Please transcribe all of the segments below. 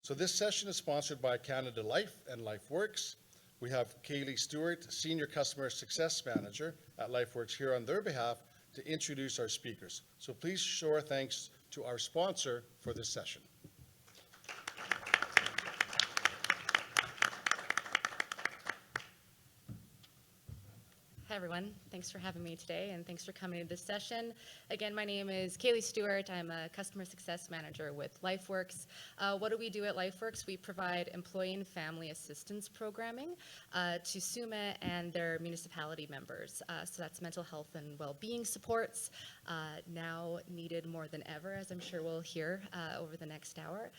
So this session is sponsored by Canada Life and LifeWorks. We have Kaylee Stewart, Senior Customer Success Manager at LifeWorks, here on their behalf to introduce our speakers. So please show our thanks to our sponsor for this session. Hi, everyone. Thanks for having me today, and thanks for coming to this session. Again, my name is Kaylee Stewart. I'm a Customer Success Manager with LifeWorks. What do we do at LifeWorks? We provide employee and family assistance programming to SUMA and their municipality members. So that's mental health and well-being supports, now needed more than ever, as I'm sure we'll hear over the next hour.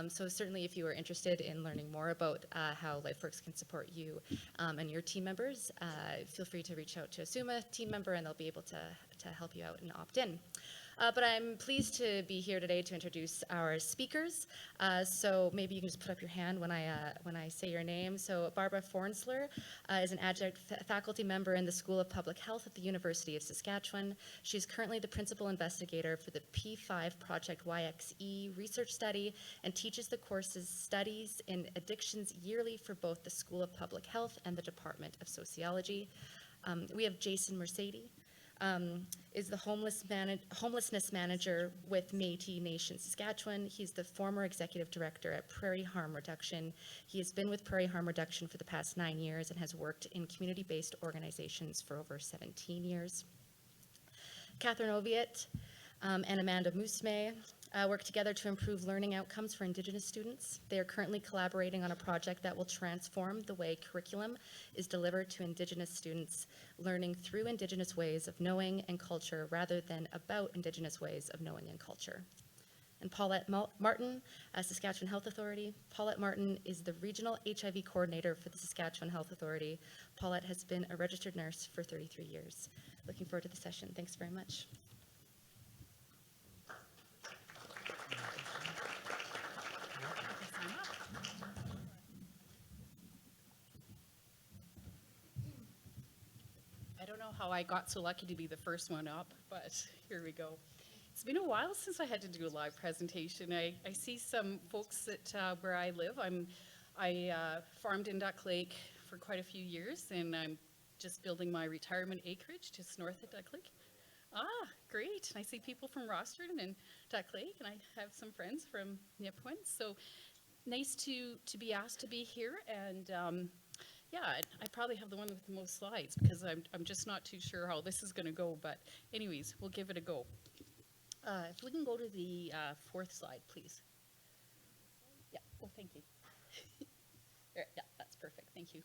So certainly, if you are interested in learning more about how LifeWorks can support you and your team members, feel free to reach out to a SUMA team member and they'll be able to help you out and opt in. But I'm pleased to be here today to introduce our speakers. So maybe you can just put up your hand when I say your name. So Barbara Fornsler is an adjunct faculty member in the School of Public Health at the University of Saskatchewan. She's currently the principal investigator for the P5 Project YXE research study and teaches the course's studies in addictions yearly for both the School of Public Health and the Department of Sociology. We have Jason Mercedes, is the homelessness manager with Métis Nation Saskatchewan. He's the former executive director at Prairie Harm Reduction. He has been with Prairie Harm Reduction for the past 9 years and has worked in community-based organizations for over 17 years. Catherine Oviatt and Amanda Mousme work together to improve learning outcomes for Indigenous students. They are currently collaborating on a project that will transform the way curriculum is delivered to Indigenous students, learning through Indigenous ways of knowing and culture rather than about Indigenous ways of knowing and culture. And Paulette Martin, Saskatchewan Health Authority. Paulette Martin is the Regional HIV Coordinator for the Saskatchewan Health Authority. Paulette has been a registered nurse for 33 years. Looking forward to the session. Thanks very much. I don't know how I got so lucky to be the first one up, but here we go. It's been a while since I had to do a live presentation. I see some folks that where I live. I farmed in Duck Lake for quite a few years, and I'm just building my retirement acreage just north of Duck Lake. Ah, great. I see people from Rossford and Duck Lake, and I have some friends from Nipawin. So nice to be asked to be here, and yeah, I probably have the one with the most slides because I'm just not too sure how this is going to go, but anyways, we'll give it a go. If we can go to the fourth slide, please. Yeah, oh, thank you. There, yeah, that's perfect, thank you.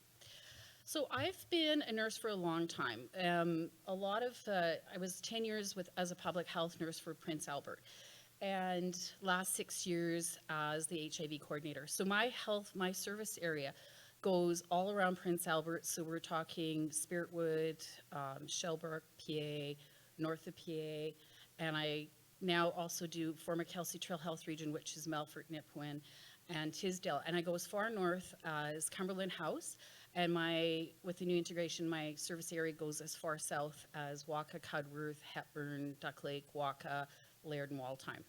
So I've been a nurse for a long time. I was 10 years as a public health nurse for Prince Albert, and last 6 years as the HIV coordinator. So my service area goes all around Prince Albert, so we're talking Spiritwood, Shelburne, PA, north of PA, and I now also do former Kelsey Trail Health Region, which is Melfort, Nipawin, and Tisdale, and I go as far north as Cumberland House, and with the new integration, my service area goes as far south as Waka, Cudworth, Hepburn, Duck Lake, Waka, Laird, and Waldheim.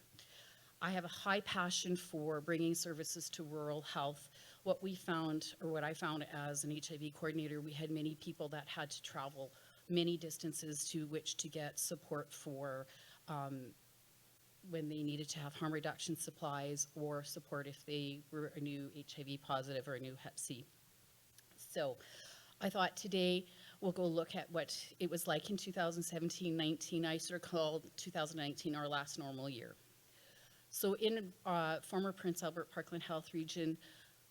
I have a high passion for bringing services to rural health. What I found as an HIV coordinator, we had many people that had to travel many distances to which to get support for when they needed to have harm reduction supplies or support if they were a new HIV positive or a new Hep C. So I thought today we'll go look at what it was like in 2017-19. I sort of called 2019 our last normal year. So in former Prince Albert Parkland Health Region,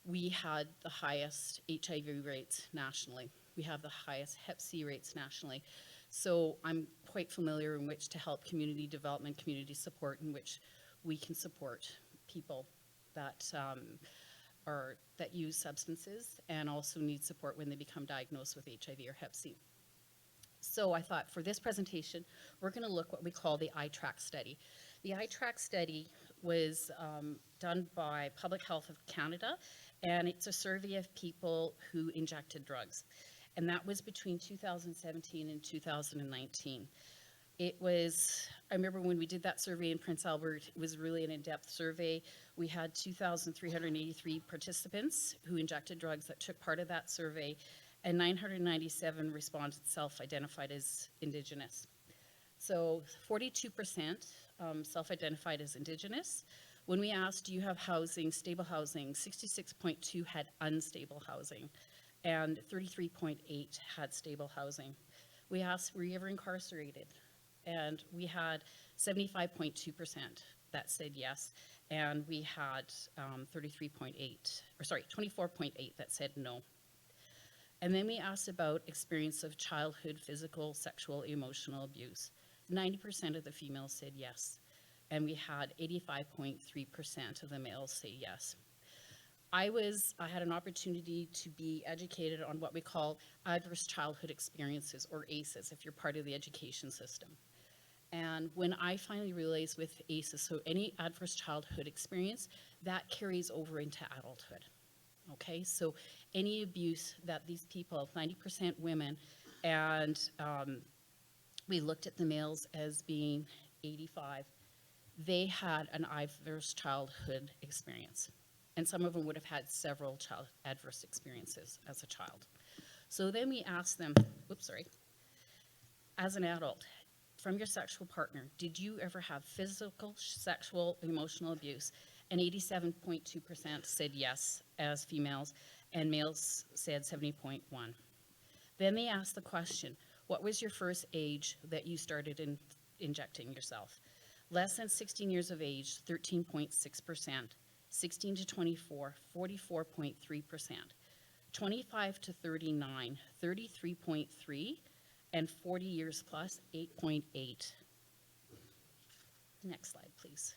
we had the highest HIV rates nationally. We have the highest Hep C rates nationally. So I'm quite familiar in which to help community development, community support, in which we can support people that that use substances and also need support when they become diagnosed with HIV or Hep C. So I thought for this presentation, we're going to look what we call the iTrack study. The iTrack study was done by Public Health of Canada, and it's a survey of people who injected drugs. And that was between 2017 and 2019. I remember when we did that survey in Prince Albert, it was really an in-depth survey. We had 2,383 participants who injected drugs that took part of that survey, and 997 respondents self-identified as Indigenous. So 42% self-identified as Indigenous. When we asked, do you have housing, stable housing, 66.2 had unstable housing, and 33.8 had stable housing. We asked, were you ever incarcerated? And we had 75.2% that said yes, and we had 24.8 that said no. And then we asked about experience of childhood physical, sexual, emotional abuse. 90% of the females said yes, and we had 85.3% of the males say yes. I had an opportunity to be educated on what we call adverse childhood experiences, or ACEs, if you're part of the education system. And when I finally realized with ACEs, so any adverse childhood experience, that carries over into adulthood. Okay, so any abuse that these people, 90% women, and we looked at the males as being 85, they had an adverse childhood experience. And some of them would have had several adverse experiences as a child. So then we asked them, as an adult, from your sexual partner, did you ever have physical, sexual, emotional abuse? And 87.2% said yes as females, and males said 70.1. Then they asked the question, what was your first age that you started injecting yourself? Less than 16 years of age, 13.6%. 16 to 24, 44.3%. 25 to 39, 33.3%. And 40 years plus, 8.8. Next slide, please.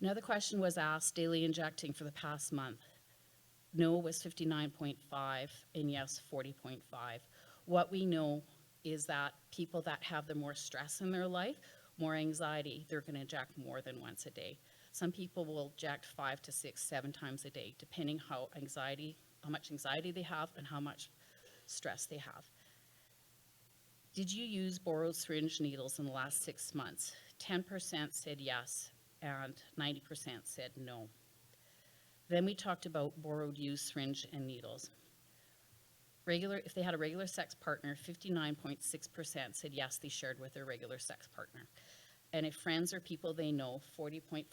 Another question was asked, daily injecting for the past month. No was 59.5, and yes, 40.5. What we know is that people that have the more stress in their life, more anxiety, they're going to inject more than once a day. Some people will inject 5 to 6, 7 times a day, depending how much anxiety they have and how much stress they have. Did you use borrowed syringe needles in the last 6 months? 10% said yes, and 90% said no. Then we talked about borrowed use syringe and needles. If they had a regular sex partner, 59.6% said yes, they shared with their regular sex partner. And if friends or people they know, 40.4%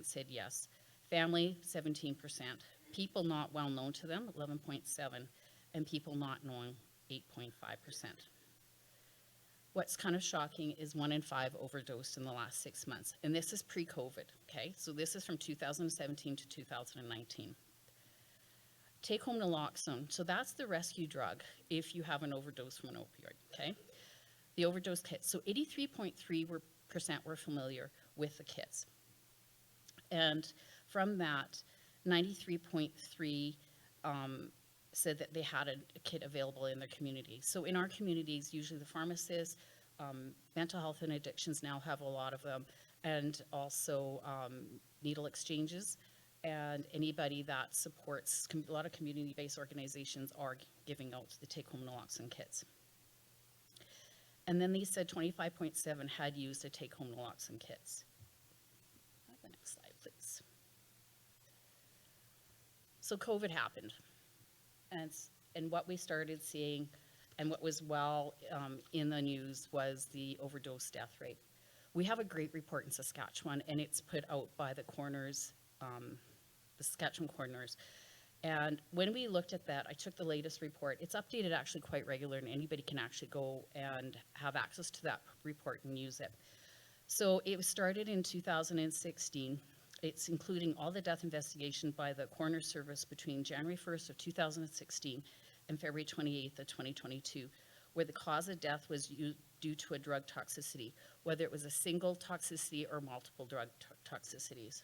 said yes. Family, 17%. People not well known to them, 11.7%, and people not known, 8.5%. What's kind of shocking is 1 in 5 overdosed in the last 6 months, and this is pre-COVID, okay? So this is from 2017 to 2019. Take-home naloxone, so that's the rescue drug if you have an overdose from an opioid, okay? The overdose kits, so 83.3% were familiar with the kits. And from that, 93.3% said that they had a kit available in their community. So in our communities, usually the pharmacists, mental health and addictions now have a lot of them, and also needle exchanges, and anybody that supports, a lot of community-based organizations are giving out the take-home naloxone kits. And then they said 25.7% had used the take-home naloxone kits. The next slide, please. So COVID happened, and what we started seeing and what was in the news was the overdose death rate. We have a great report in Saskatchewan, and it's put out by the coroners, the Saskatchewan coroners. And when we looked at that, I took the latest report. It's updated actually quite regular, and anybody can actually go and have access to that report and use it. So it was started in 2016. It's including all the death investigation by the coroner service between January 1st of 2016 and February 28th of 2022, where the cause of death was due to a drug toxicity, whether it was a single toxicity or multiple drug toxicities.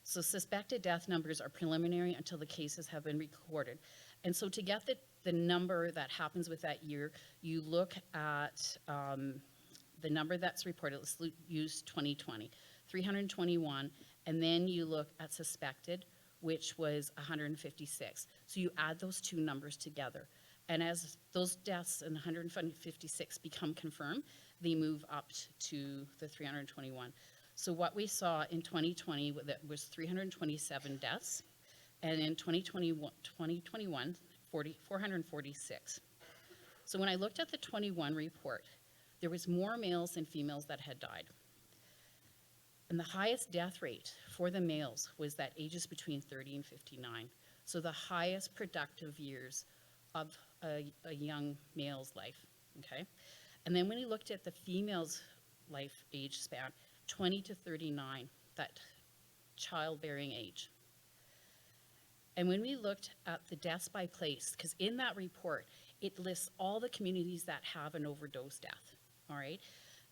So suspected death numbers are preliminary until the cases have been recorded. And so to get the number that happens with that year, you look at the number that's reported. Let's use 2020, 321, and then you look at suspected, which was 156. So you add those two numbers together. And as those deaths in 156 become confirmed, they move up to the 321. So what we saw in 2020 that was 327 deaths, and in 2021 446. So when I looked at the 21 report, there was more males than females that had died. And the highest death rate for the males was that ages between 30 and 59. So the highest productive years of a young male's life, okay? And then when we looked at the female's life age span, 20 to 39, that childbearing age. And when we looked at the deaths by place, because in that report, it lists all the communities that have an overdose death, all right?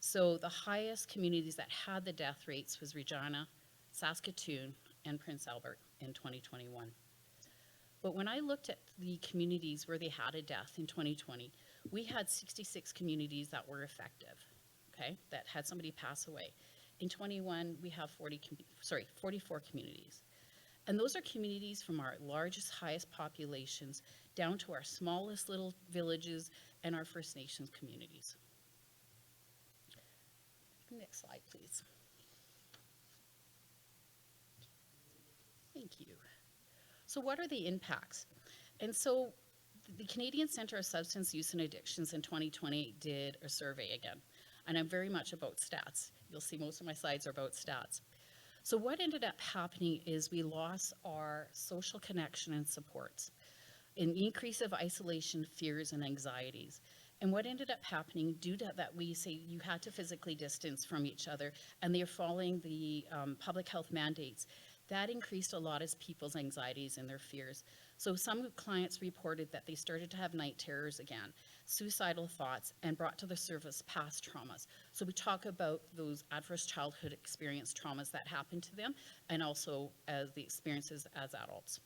So the highest communities that had the death rates was Regina, Saskatchewan, and Prince Albert in 2021. But when I looked at the communities where they had a death in 2020, we had 66 communities that were effective, okay, that had somebody pass away. In 21, we have 44 communities. And those are communities from our largest, highest populations down to our smallest little villages and our First Nations communities. Next slide, please. Thank you. So what are the impacts? And so the Canadian Centre of Substance Use and Addictions in 2020 did a survey again. And I'm very much about stats. You'll see most of my slides are about stats. So what ended up happening is we lost our social connection and supports, an increase of isolation, fears, and anxieties. And what ended up happening, due to that, we say you had to physically distance from each other, and they're following the public health mandates. That increased a lot of people's anxieties and their fears. So some clients reported that they started to have night terrors again, suicidal thoughts, and brought to the surface past traumas. So we talk about those adverse childhood experience traumas that happened to them, and also as the experiences as adults.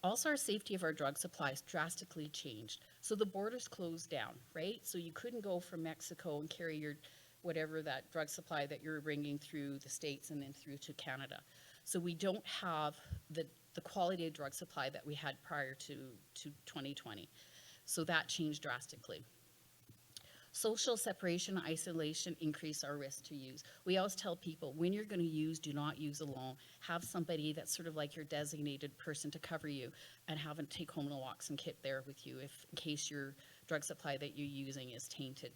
Also, our safety of our drug supplies drastically changed. So the borders closed down, right? So you couldn't go from Mexico and carry your whatever that drug supply that you're bringing through the States and then through to Canada. So we don't have the quality of drug supply that we had prior to 2020. So that changed drastically. Social separation, isolation increase our risk to use. We always tell people, when you're going to use, do not use alone. Have somebody that's sort of like your designated person to cover you, and have a take home naloxone kit there with you in case your drug supply that you're using is tainted.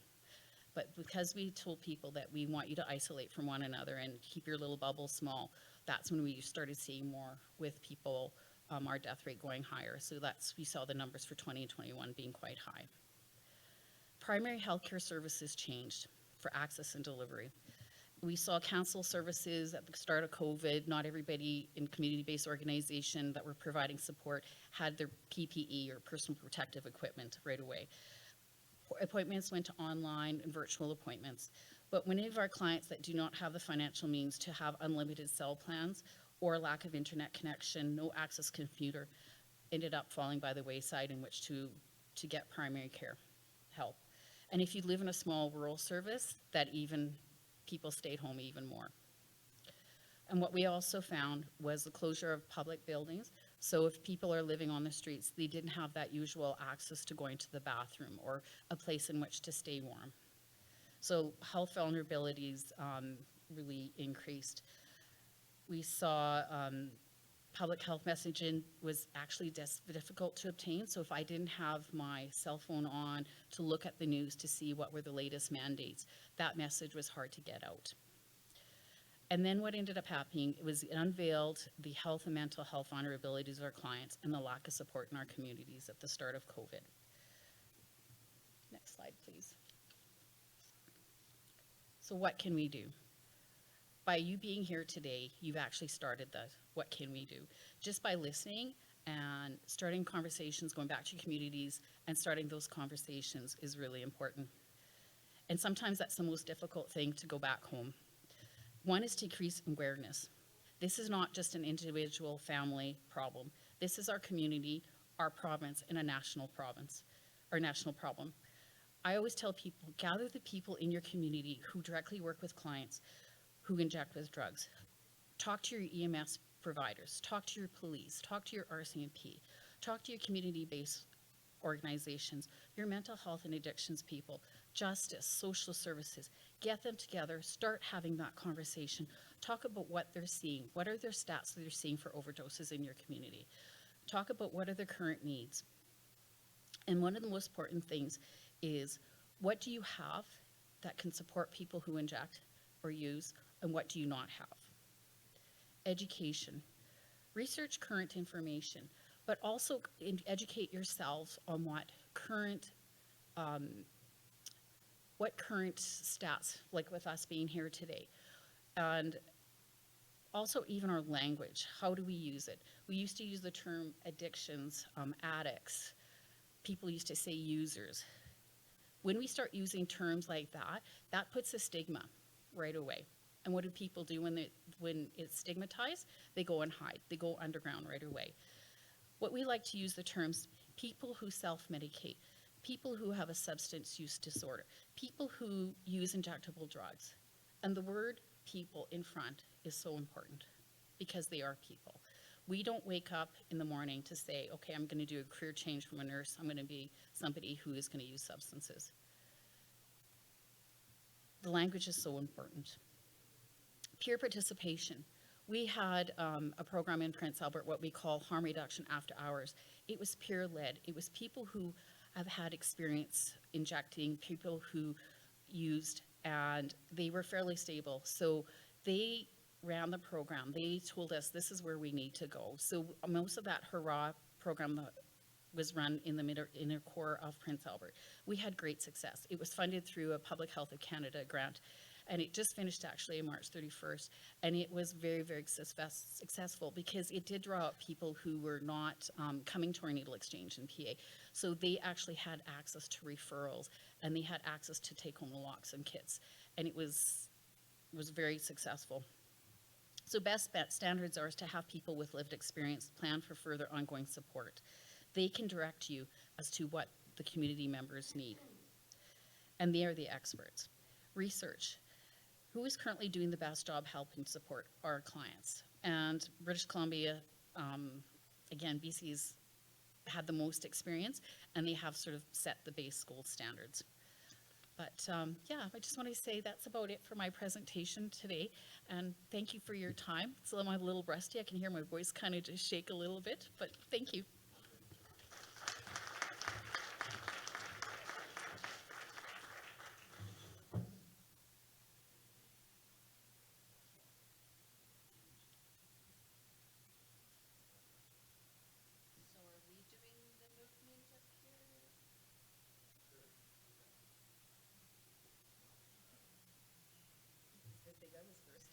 But because we told people that we want you to isolate from one another and keep your little bubble small, that's when we started seeing more with people, our death rate going higher. So we saw the numbers for 20 and 21 being quite high. Primary healthcare services changed for access and delivery. We saw council services at the start of COVID. Not everybody in community-based organization that were providing support had their PPE or personal protective equipment right away. Appointments went to online and virtual appointments. But many of our clients that do not have the financial means to have unlimited cell plans or lack of internet connection, no access computer, ended up falling by the wayside in which to get primary care help. And if you live in a small rural service, that even people stayed home even more. And what we also found was the closure of public buildings. So if people are living on the streets, they didn't have that usual access to going to the bathroom or a place in which to stay warm. So health vulnerabilities really increased. We saw public health messaging was actually difficult to obtain. So if I didn't have my cell phone on to look at the news to see what were the latest mandates, that message was hard to get out. And then what ended up happening, it was unveiled the health and mental health vulnerabilities of our clients and the lack of support in our communities at the start of COVID. Next slide, please. So what can we do? By you being here today, you've actually started the what can we do? Just by listening and starting conversations, going back to your communities and starting those conversations is really important. And sometimes that's the most difficult thing, to go back home. One is to increase awareness. This is not just an individual family problem. This is our community, our province, and a national province, or national problem. I always tell people, gather the people in your community who directly work with clients who inject with drugs. Talk to your EMS providers, talk to your police, talk to your RCMP, talk to your community-based organizations, your mental health and addictions people, justice, social services, get them together, start having that conversation, talk about what they're seeing, what are their stats that they're seeing for overdoses in your community, talk about what are their current needs. And one of the most important things is, what do you have that can support people who inject or use, and what do you not have? Education. Research current information, but also educate yourselves on what current stats, like with us being here today. And also even our language, how do we use it? We used to use the term addictions, addicts. People used to say users. When we start using terms like that, that puts a stigma right away. And what do people do when it's stigmatized? They go and hide. They go underground right away. What we like to use the terms people who self-medicate, people who have a substance use disorder, people who use injectable drugs. And the word people in front is so important because they are people. We don't wake up in the morning to say, okay, I'm going to do a career change from a nurse. I'm going to be somebody who is going to use substances. The language is so important. Peer participation. We had a program in Prince Albert, what we call harm reduction after hours. It was peer-led. It was people who have had experience injecting, people who used, and they were fairly stable. So they ran the program. They told us this is where we need to go. So most of that Hurrah program was run in the inner core of Prince Albert. We had great success. It was funded through a Public Health of Canada grant, and it just finished actually on March 31st, and it was very, very successful because it did draw out people who were not coming to our needle exchange in PA. So they actually had access to referrals, and they had access to take-home naloxone kits, and it was very successful. So best bet standards are to have people with lived experience plan for further ongoing support. They can direct you as to what the community members need. And they are the experts. Research. Who is currently doing the best job helping support our clients? And British Columbia, again, BC's had the most experience, and they have sort of set the base gold standards. But yeah, I just want to say that's about it for my presentation today. And thank you for your time. So I'm a little rusty. I can hear my voice kind of just shake a little bit, but thank you. So are we doing the movement up here? I think I was first.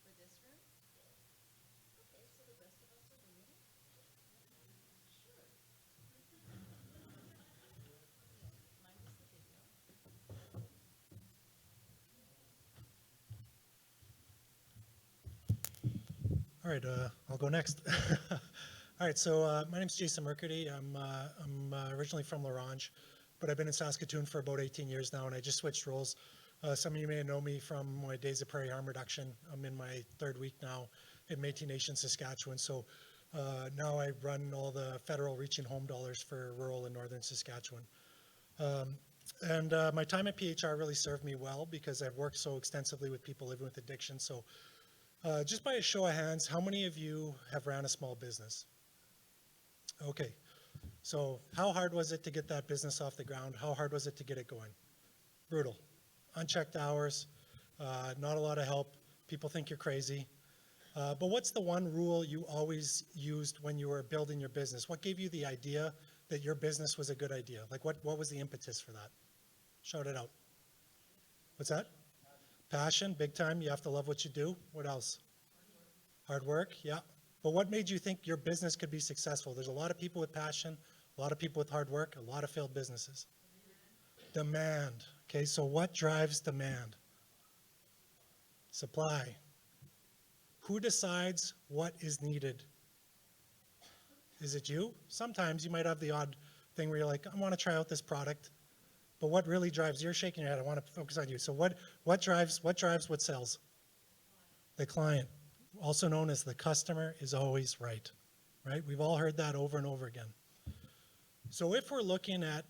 For this room? Okay, so the rest of us are doing it? Sure. Mine was the video. All right, I'll go next. All right, so my name's Jason Mercady. I'm originally from La Ronge, but I've been in Saskatoon for about 18 years now, and I just switched roles. Some of you may know me from my days of prairie harm reduction. I'm in my third week now in Métis Nation, Saskatchewan. So now I run all the federal reaching home dollars for rural and northern Saskatchewan. And my time at PHR really served me well because I've worked so extensively with people living with addiction. So just by a show of hands, how many of you have ran a small business? Okay, so how hard was it to get that business off the ground? How hard was it to get it going? Brutal. Unchecked hours, not a lot of help. People think you're crazy. But what's the one rule you always used when you were building your business? What gave you the idea that your business was a good idea? Like what was the impetus for that? Shout it out. What's that? Passion, big time. You have to love what you do. What else? Hard work, yeah. But what made you think your business could be successful? There's a lot of people with passion, a lot of people with hard work, a lot of failed businesses. Demand. Okay, so what drives demand? Supply. Who decides what is needed? Is it you? Sometimes you might have the odd thing where you're like, I want to try out this product. But what really drives, you're shaking your head, I want to focus on you. So what drives what sells? The client, also known as the customer, is always right, right? We've all heard that over and over again. So if we're looking at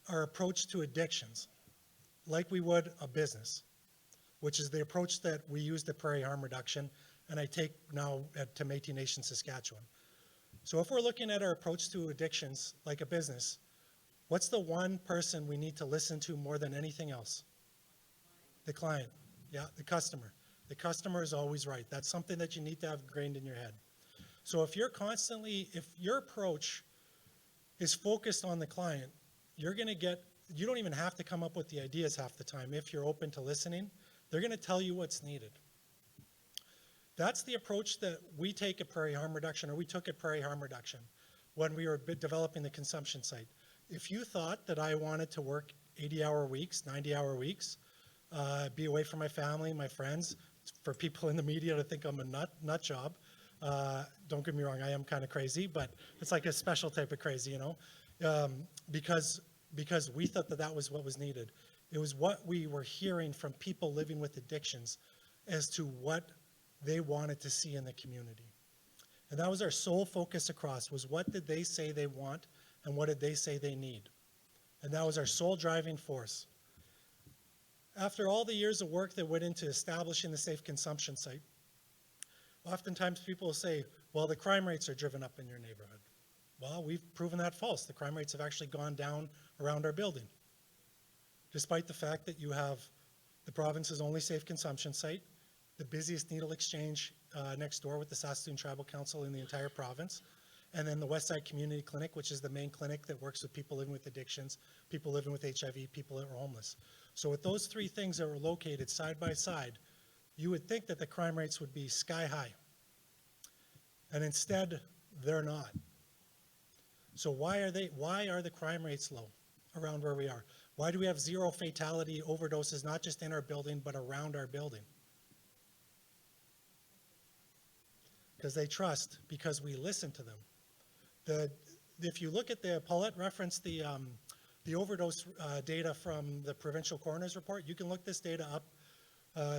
our approach to addictions, like we would a business, which is the approach that we used at Prairie Harm Reduction, and I take now to Métis Nation, Saskatchewan. So if we're looking at our approach to addictions like a business, what's the one person we need to listen to more than anything else? The client, yeah, the customer. The customer is always right. That's something that you need to have ingrained in your head. So if your approach is focused on the client, you don't even have to come up with the ideas half the time. If you're open to listening, they're going to tell you what's needed. That's the approach that we take at Prairie Harm Reduction, or we took at Prairie Harm Reduction when we were developing the consumption site. If you thought that I wanted to work 80-hour weeks, 90-hour weeks, be away from my family, my friends, for people in the media to think I'm a nut job, don't get me wrong, I am kind of crazy, but it's like a special type of crazy, you know, because we thought that was what was needed. It was what we were hearing from people living with addictions as to what they wanted to see in the community. And that was our sole focus across, was what did they say they want and what did they say they need. And that was our sole driving force. After all the years of work that went into establishing the safe consumption site, oftentimes people will say, well, the crime rates are driven up in your neighborhood. Well, we've proven that false. The crime rates have actually gone down around our building, despite the fact that you have the province's only safe consumption site, the busiest needle exchange next door with the Saskatoon Tribal Council in the entire province, and then the Westside Community Clinic, which is the main clinic that works with people living with addictions, people living with HIV, people that are homeless. So with those three things that were located side by side, you would think that the crime rates would be sky high. And instead, they're not. So why are the crime rates low around where we are? Why do we have zero fatality overdoses, not just in our building, but around our building? Because they trust, because we listen to them. If you look at Paulette referenced the overdose data from the provincial coroner's report. You can look this data up.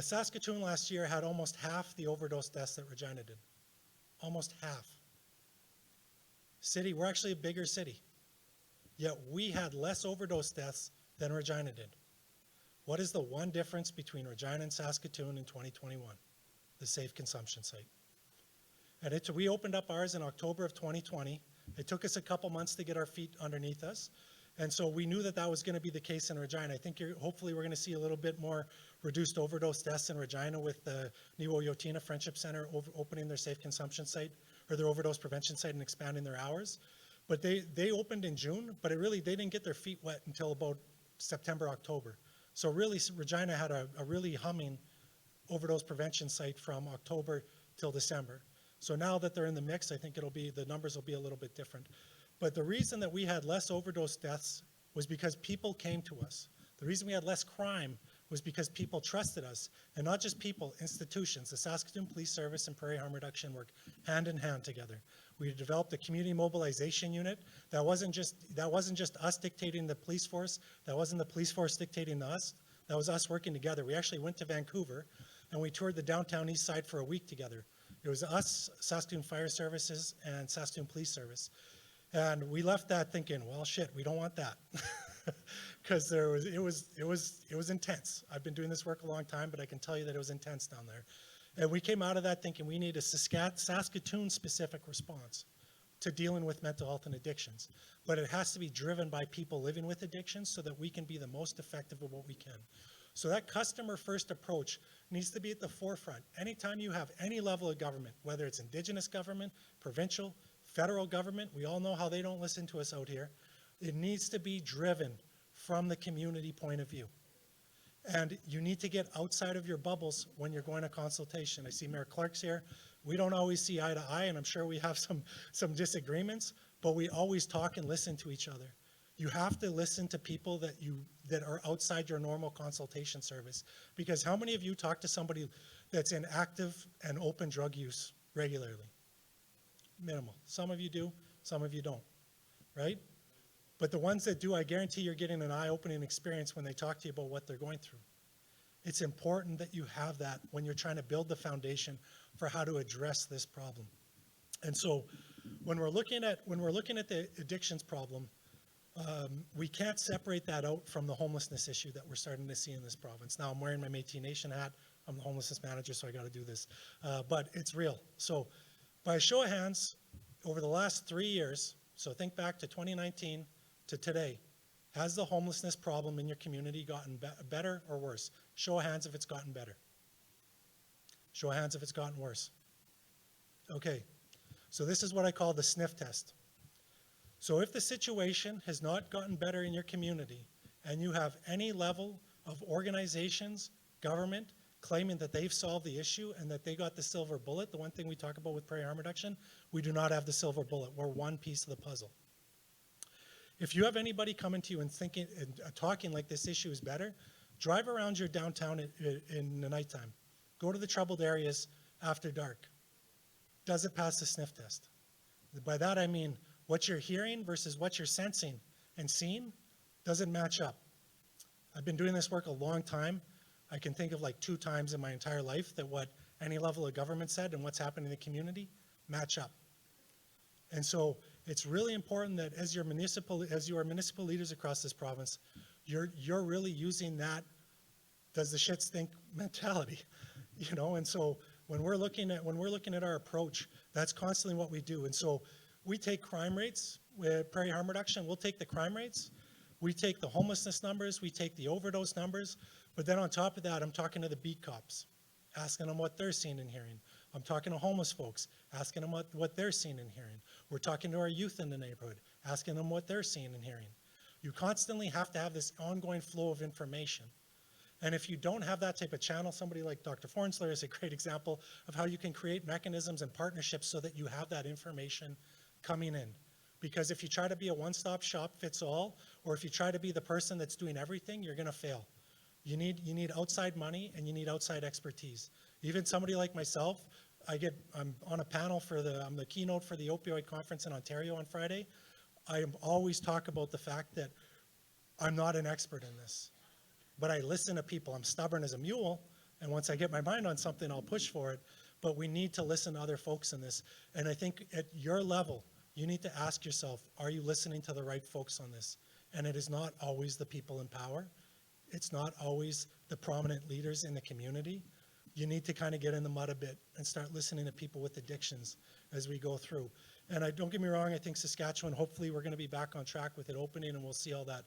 Saskatoon last year had almost half the overdose deaths that Regina did. Almost half. We're actually a bigger city. Yet we had less overdose deaths than Regina did. What is the one difference between Regina and Saskatoon in 2021? The safe consumption site. And we opened up ours in October of 2020. It took us a couple months to get our feet underneath us. And so we knew that that was going to be the case in Regina. I think hopefully we're going to see a little bit more reduced overdose deaths in Regina with the Niwo Yotina Friendship Center opening their safe consumption site, or their overdose prevention site, and expanding their hours. But they opened in June, but they didn't get their feet wet until about September, October. So really, Regina had a really humming overdose prevention site from October till December. So now that they're in the mix, I think the numbers will be a little bit different. But the reason that we had less overdose deaths was because people came to us. The reason we had less crime was because people trusted us. And not just people, institutions. The Saskatoon Police Service and Prairie Harm Reduction work hand in hand together. We developed a community mobilization unit. That wasn't just us dictating the police force. That wasn't the police force dictating us. That was us working together. We actually went to Vancouver and we toured the downtown east side for a week together. It was us, Saskatoon Fire Services, and Saskatoon Police Service. And we left that thinking, well, shit, we don't want that. Because it was intense. I've been doing this work a long time, but I can tell you that it was intense down there. And we came out of that thinking we need a Saskatoon-specific response to dealing with mental health and addictions. But it has to be driven by people living with addictions so that we can be the most effective of what we can. So that customer-first approach needs to be at the forefront. Anytime you have any level of government, whether it's Indigenous government, provincial, federal government, we all know how they don't listen to us out here. It needs to be driven from the community point of view. And you need to get outside of your bubbles when you're going to consultation. I see Mayor Clark's here. We don't always see eye to eye, and I'm sure we have some disagreements, but we always talk and listen to each other. You have to listen to people that are outside your normal consultation service. Because how many of you talk to somebody that's in active and open drug use regularly? Minimal. Some of you do, some of you don't, right? But the ones that do, I guarantee you're getting an eye-opening experience when they talk to you about what they're going through. It's important that you have that when you're trying to build the foundation for how to address this problem. And so when we're looking at the addictions problem, we can't separate that out from the homelessness issue that we're starting to see in this province. Now, I'm wearing my Métis Nation hat. I'm the homelessness manager, so I got to do this. But it's real. So by a show of hands, over the last 3 years, so think back to 2019 to today, has the homelessness problem in your community gotten better or worse? Show of hands if it's gotten better. Show of hands if it's gotten worse. Okay, so this is what I call the sniff test. So if the situation has not gotten better in your community and you have any level of organizations, government, claiming that they've solved the issue and that they got the silver bullet, the one thing we talk about with prey harm reduction, we do not have the silver bullet. We're one piece of the puzzle. If you have anybody coming to you and thinking and talking like this issue is better, drive around your downtown in the nighttime. Go to the troubled areas after dark. Does it pass the sniff test? By that I mean what you're hearing versus what you're sensing and seeing doesn't match up. I've been doing this work a long time. I can think of like 2 times in my entire life that what any level of government said and what's happening in the community match up. And so it's really important that as you are municipal leaders across this province, you're really using that does the shit stink mentality, you know? And so when we're looking at our approach, that's constantly what we do. And so we take crime rates with prairie harm reduction. We'll take the crime rates, we take the homelessness numbers, we take the overdose numbers, but then on top of that, I'm talking to the beat cops, asking them what they're seeing and hearing. I'm talking to homeless folks, asking them what they're seeing and hearing. We're talking to our youth in the neighborhood, asking them what they're seeing and hearing. You constantly have to have this ongoing flow of information. And if you don't have that type of channel, somebody like Dr. Fornsler is a great example of how you can create mechanisms and partnerships so that you have that information coming in. Because if you try to be a one-stop shop fits all, or if you try to be the person that's doing everything, you're going to fail. You need outside money and you need outside expertise. Even somebody like myself, I'm on a panel I'm the keynote for the opioid conference in Ontario on Friday. I always talk about the fact that I'm not an expert in this, but I listen to people. I'm stubborn as a mule, and once I get my mind on something, I'll push for it. But we need to listen to other folks in this. And I think at your level, you need to ask yourself, are you listening to the right folks on this? And it is not always the people in power. It's not always the prominent leaders in the community. You need to kind of get in the mud a bit and start listening to people with addictions as we go through. And don't get me wrong, I think Saskatchewan, hopefully we're going to be back on track with it opening and we'll see all that.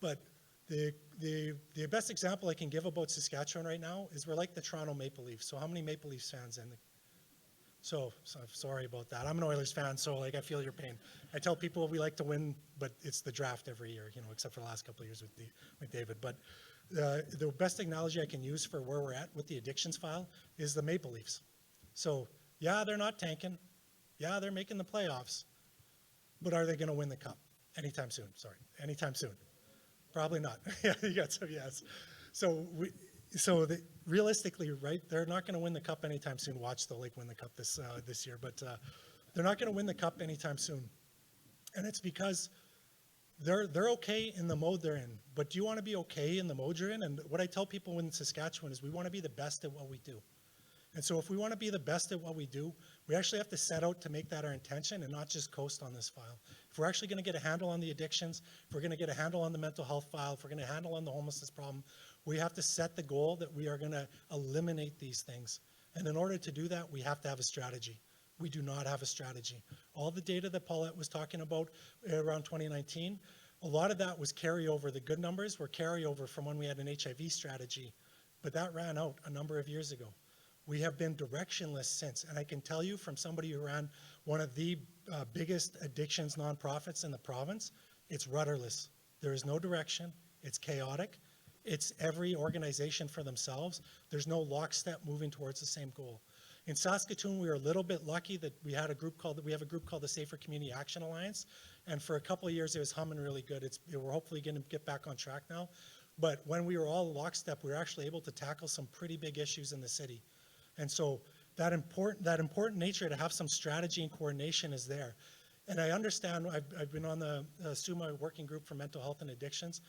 But the best example I can give about Saskatchewan right now is we're like the Toronto Maple Leafs. So how many Maple Leafs fans in the So sorry about that. I'm an Oilers fan, so like I feel your pain. I tell people we like to win, but it's the draft every year, you know, except for the last couple of years with David. But the best analogy I can use for where we're at with the addictions file is the Maple Leafs. So yeah, they're not tanking. Yeah, they're making the playoffs. But are they going to win the cup anytime soon? Sorry, anytime soon? Probably not. Yeah, you got some yes. Realistically, right, they're not going to win the cup anytime soon. Watch the Lake win the cup this year, but they're not going to win the cup anytime soon, and it's because they're okay in the mode they're in. But do you want to be okay in the mode you're in? And what I tell people in Saskatchewan is we want to be the best at what we do. And so if we want to be the best at what we do, we actually have to set out to make that our intention and not just coast on this file. If we're actually going to get a handle on the addictions, if we're going to get a handle on the mental health file, if we're going to handle on the homelessness problem, we have to set the goal that we are going to eliminate these things. And in order to do that, we have to have a strategy. We do not have a strategy. All the data that Paulette was talking about around 2019, a lot of that was carryover. The good numbers were carryover from when we had an HIV strategy, but that ran out a number of years ago. We have been directionless since, and I can tell you from somebody who ran one of the biggest addictions nonprofits in the province, it's rudderless. There is no direction. It's chaotic. It's every organization for themselves. There's no lockstep moving towards the same goal. In Saskatoon, we were a little bit lucky that we have a group called the Safer Community Action Alliance, and for a couple of years it was humming really good. We're hopefully going to get back on track now. But when we were all lockstep, we were actually able to tackle some pretty big issues in the city. And so that important nature to have some strategy and coordination is there. And I understand, I've been on the SUMA working group for mental health and addictions.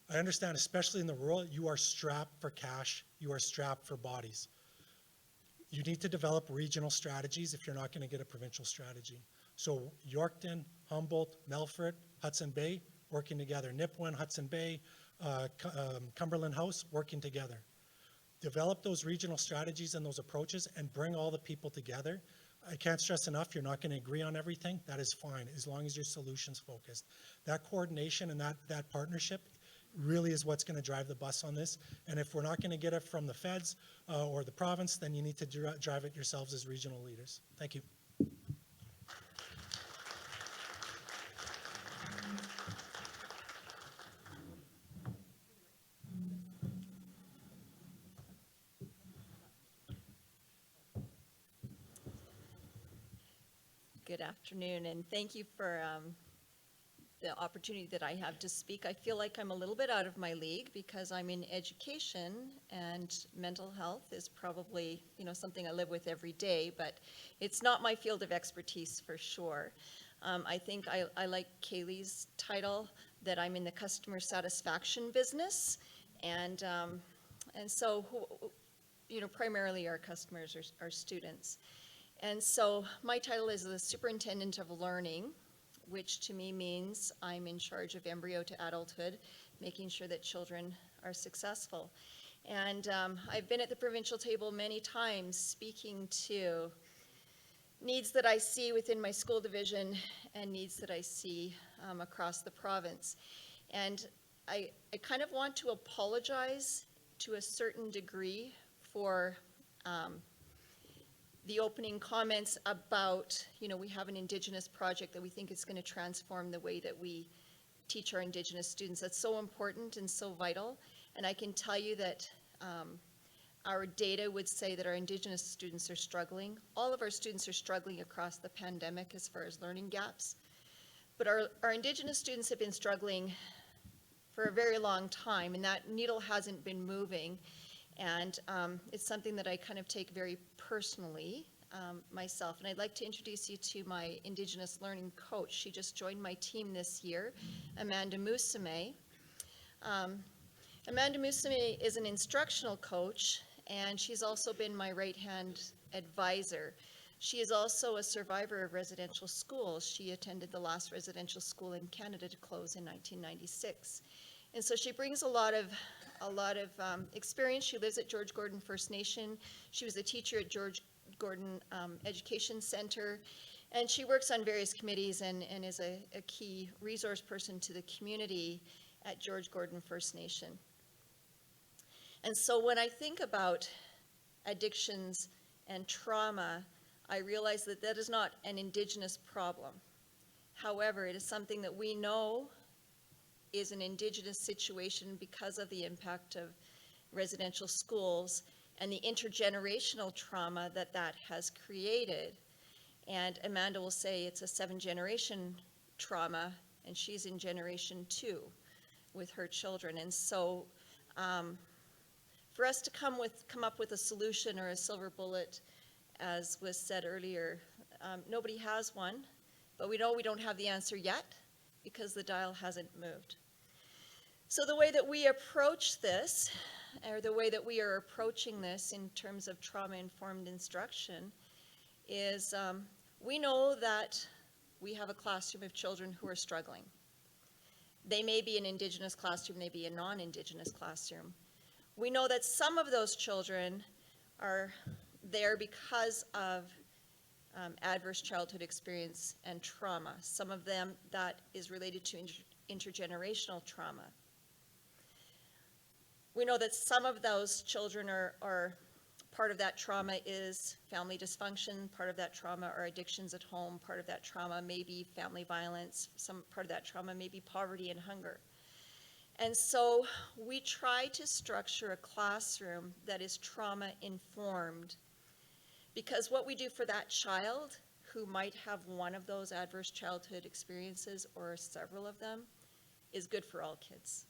I understand, especially in the rural, you are strapped for cash, you are strapped for bodies. You need to develop regional strategies if you're not going to get a provincial strategy. So Yorkton, Humboldt, Melfort, Hudson Bay, working together. Nipawin, Hudson Bay, Cumberland House, working together. Develop those regional strategies and those approaches and bring all the people together. I can't stress enough, you're not going to agree on everything. That is fine, as long as you're solutions focused. That coordination and that partnership really is what's going to drive the bus on this. And if we're not going to get it from the feds or the province, then you need to drive it yourselves as regional leaders. Thank you. Good afternoon, and thank you for the opportunity that I have to speak. I feel like I'm a little bit out of my league because I'm in education, and mental health is probably, something I live with every day, but it's not my field of expertise for sure. I think I like Kaylee's title, that I'm in the customer satisfaction business, and so primarily our customers are students. And so my title is the Superintendent of Learning, which to me means I'm in charge of embryo to adulthood, making sure that children are successful. And I've been at the provincial table many times speaking to needs that I see within my school division and needs that I see across the province. And I kind of want to apologize to a certain degree for the opening comments about, we have an Indigenous project that we think is going to transform the way that we teach our Indigenous students. That's so important and so vital. And I can tell you that our data would say that our Indigenous students are struggling. All of our students are struggling across the pandemic as far as learning gaps. But our Indigenous students have been struggling for a very long time, and that needle hasn't been moving. And it's something that I kind of take very personally myself. And I'd like to introduce you to my Indigenous learning coach. She just joined my team this year, Amanda Musame. Amanda Musame is an instructional coach, and she's also been my right-hand advisor. She is also a survivor of residential schools. She attended the last residential school in Canada to close in 1996. And so she brings a lot of experience. She lives at George Gordon First Nation. She was a teacher at George Gordon Education Center, and she works on various committees and is a key resource person to the community at George Gordon First Nation. And so when I think about addictions and trauma, I realize that that is not an Indigenous problem. However, it is something that we know is an Indigenous situation because of the impact of residential schools and the intergenerational trauma that has created. And Amanda will say it's a 7-generation trauma, and she's in generation 2 with her children. And so for us to come up with a solution or a silver bullet, as was said earlier, nobody has one, but we know we don't have the answer yet because the dial hasn't moved. So the way that we approach this, or the way that we are approaching this in terms of trauma-informed instruction, is we know that we have a classroom of children who are struggling. They may be an Indigenous classroom, they may be a non-Indigenous classroom. We know that some of those children are there because of adverse childhood experience and trauma. Some of them that is related to intergenerational trauma. We know that some of those children are part of that trauma is family dysfunction, part of that trauma are addictions at home, part of that trauma may be family violence, some part of that trauma may be poverty and hunger. And so we try to structure a classroom that is trauma informed, because what we do for that child who might have one of those adverse childhood experiences or several of them is good for all kids.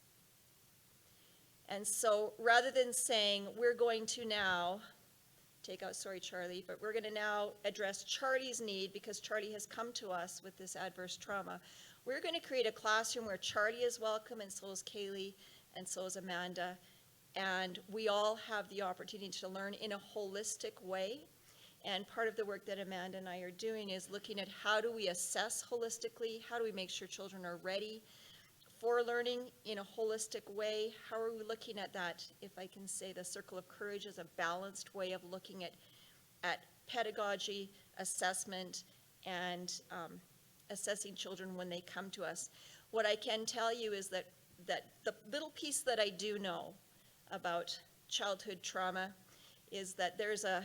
And so rather than saying we're going to now take out, sorry Charlie, but we're going to now address Charlie's need because Charlie has come to us with this adverse trauma, we're going to create a classroom where Charlie is welcome and so is Kaylee, and so is Amanda. And we all have the opportunity to learn in a holistic way. And part of the work that Amanda and I are doing is looking at how do we assess holistically, how do we make sure children are ready for learning in a holistic way, how are we looking at that, if I can say the circle of courage as a balanced way of looking at pedagogy, assessment, and assessing children when they come to us. What I can tell you is that the little piece that I do know about childhood trauma is that there's a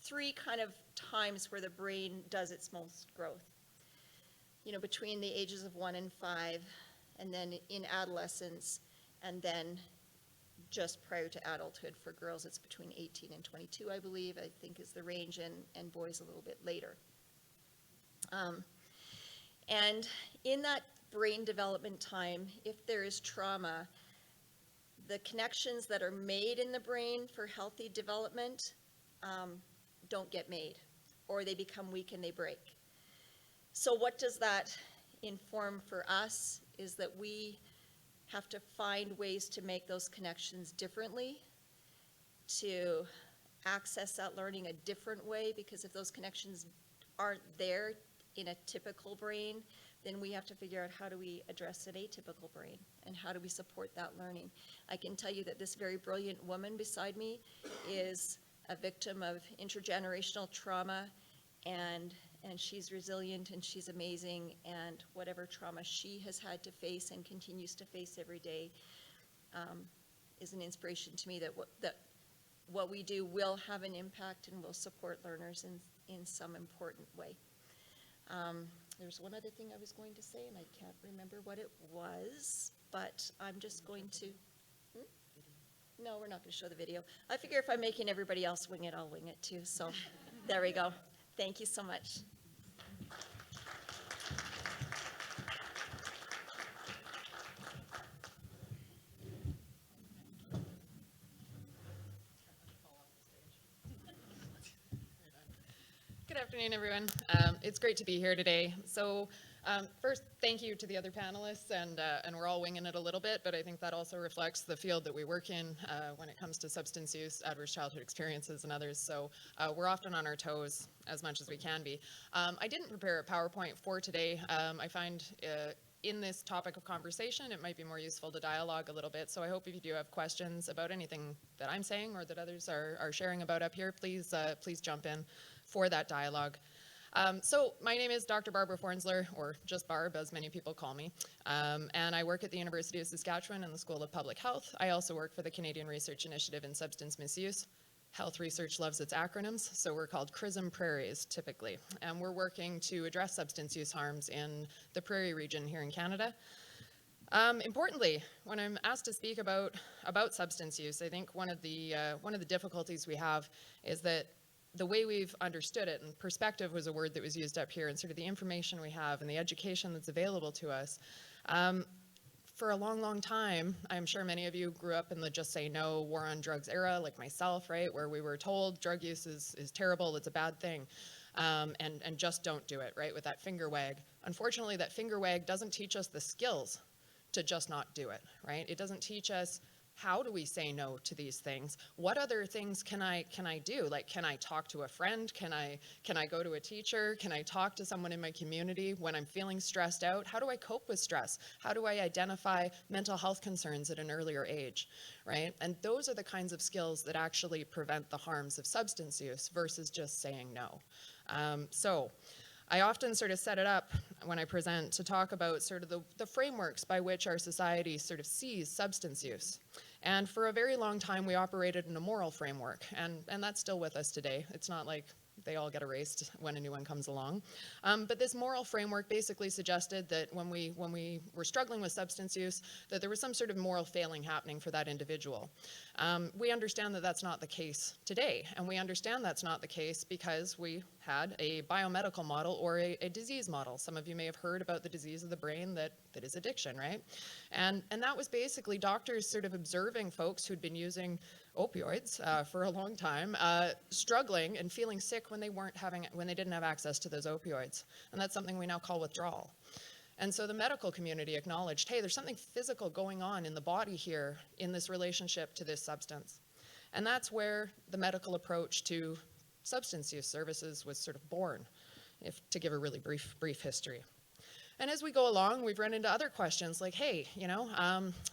three kind of times where the brain does its most growth. You know, between the ages of 1 and 5, and then in adolescence, and then just prior to adulthood. For girls, it's between 18 and 22, I believe, I think is the range, and boys a little bit later. And in that brain development time, if there is trauma, the connections that are made in the brain for healthy development don't get made, or they become weak and they break. So what does that inform for us is that we have to find ways to make those connections differently, to access that learning a different way, because if those connections aren't there in a typical brain, then we have to figure out how do we address an atypical brain and how do we support that learning. I can tell you that this very brilliant woman beside me is a victim of intergenerational trauma, and she's resilient and she's amazing, and whatever trauma she has had to face and continues to face every day is an inspiration to me that what we do will have an impact and will support learners in some important way. There's one other thing I was going to say, and I can't remember what it was, but I'm just going to... No, we're not going to show the video. I figure if I'm making everybody else wing it, I'll wing it too. So there we go. Thank you so much. Good afternoon, everyone. It's great to be here today. So first, thank you to the other panelists, and we're all winging it a little bit, but I think that also reflects the field that we work in when it comes to substance use, adverse childhood experiences, and others. So we're often on our toes as much as we can be. I didn't prepare a PowerPoint for today. I find in this topic of conversation, it might be more useful to dialogue a little bit. So I hope if you do have questions about anything that I'm saying or that others are sharing about up here, please jump in for that dialogue. So my name is Dr. Barbara Fornsler, or just Barb, as many people call me, and I work at the University of Saskatchewan in the School of Public Health. I also work for the Canadian Research Initiative in Substance Misuse. Health research loves its acronyms, so we're called CRISM Prairies, typically, and we're working to address substance use harms in the Prairie region here in Canada. Importantly, when I'm asked to speak about substance use, I think one of the difficulties we have is that the way we've understood it, and perspective was a word that was used up here, and sort of the information we have and the education that's available to us. For a long, long time, I'm sure many of you grew up in the just say no, war on drugs era, like myself, right, where we were told drug use is terrible, it's a bad thing, and just don't do it, right, with that finger wag. Unfortunately, that finger wag doesn't teach us the skills to just not do it, right? It doesn't teach us how do we say no to these things? What other things can I do? Like, can I talk to a friend? Can I go to a teacher? Can I talk to someone in my community when I'm feeling stressed out? How do I cope with stress? How do I identify mental health concerns at an earlier age, right? And those are the kinds of skills that actually prevent the harms of substance use versus just saying no. So I often sort of set it up when I present to talk about sort of the frameworks by which our society sort of sees substance use. And for a very long time, we operated in a moral framework, and that's still with us today. It's not like they all get erased when a new one comes along. But this moral framework basically suggested that when we were struggling with substance use, that there was some sort of moral failing happening for that individual. We understand that that's not the case today, and we understand that's not the case because we had a biomedical model or a disease model. Some of you may have heard about the disease of the brain that is addiction, right? And that was basically doctors sort of observing folks who'd been using opioids for a long time, struggling and feeling sick when they didn't have access to those opioids. And that's something we now call withdrawal. And so the medical community acknowledged, hey, there's something physical going on in the body here in this relationship to this substance. And that's where the medical approach to substance use services was sort of born, to give a really brief history. And as we go along, we've run into other questions like, hey,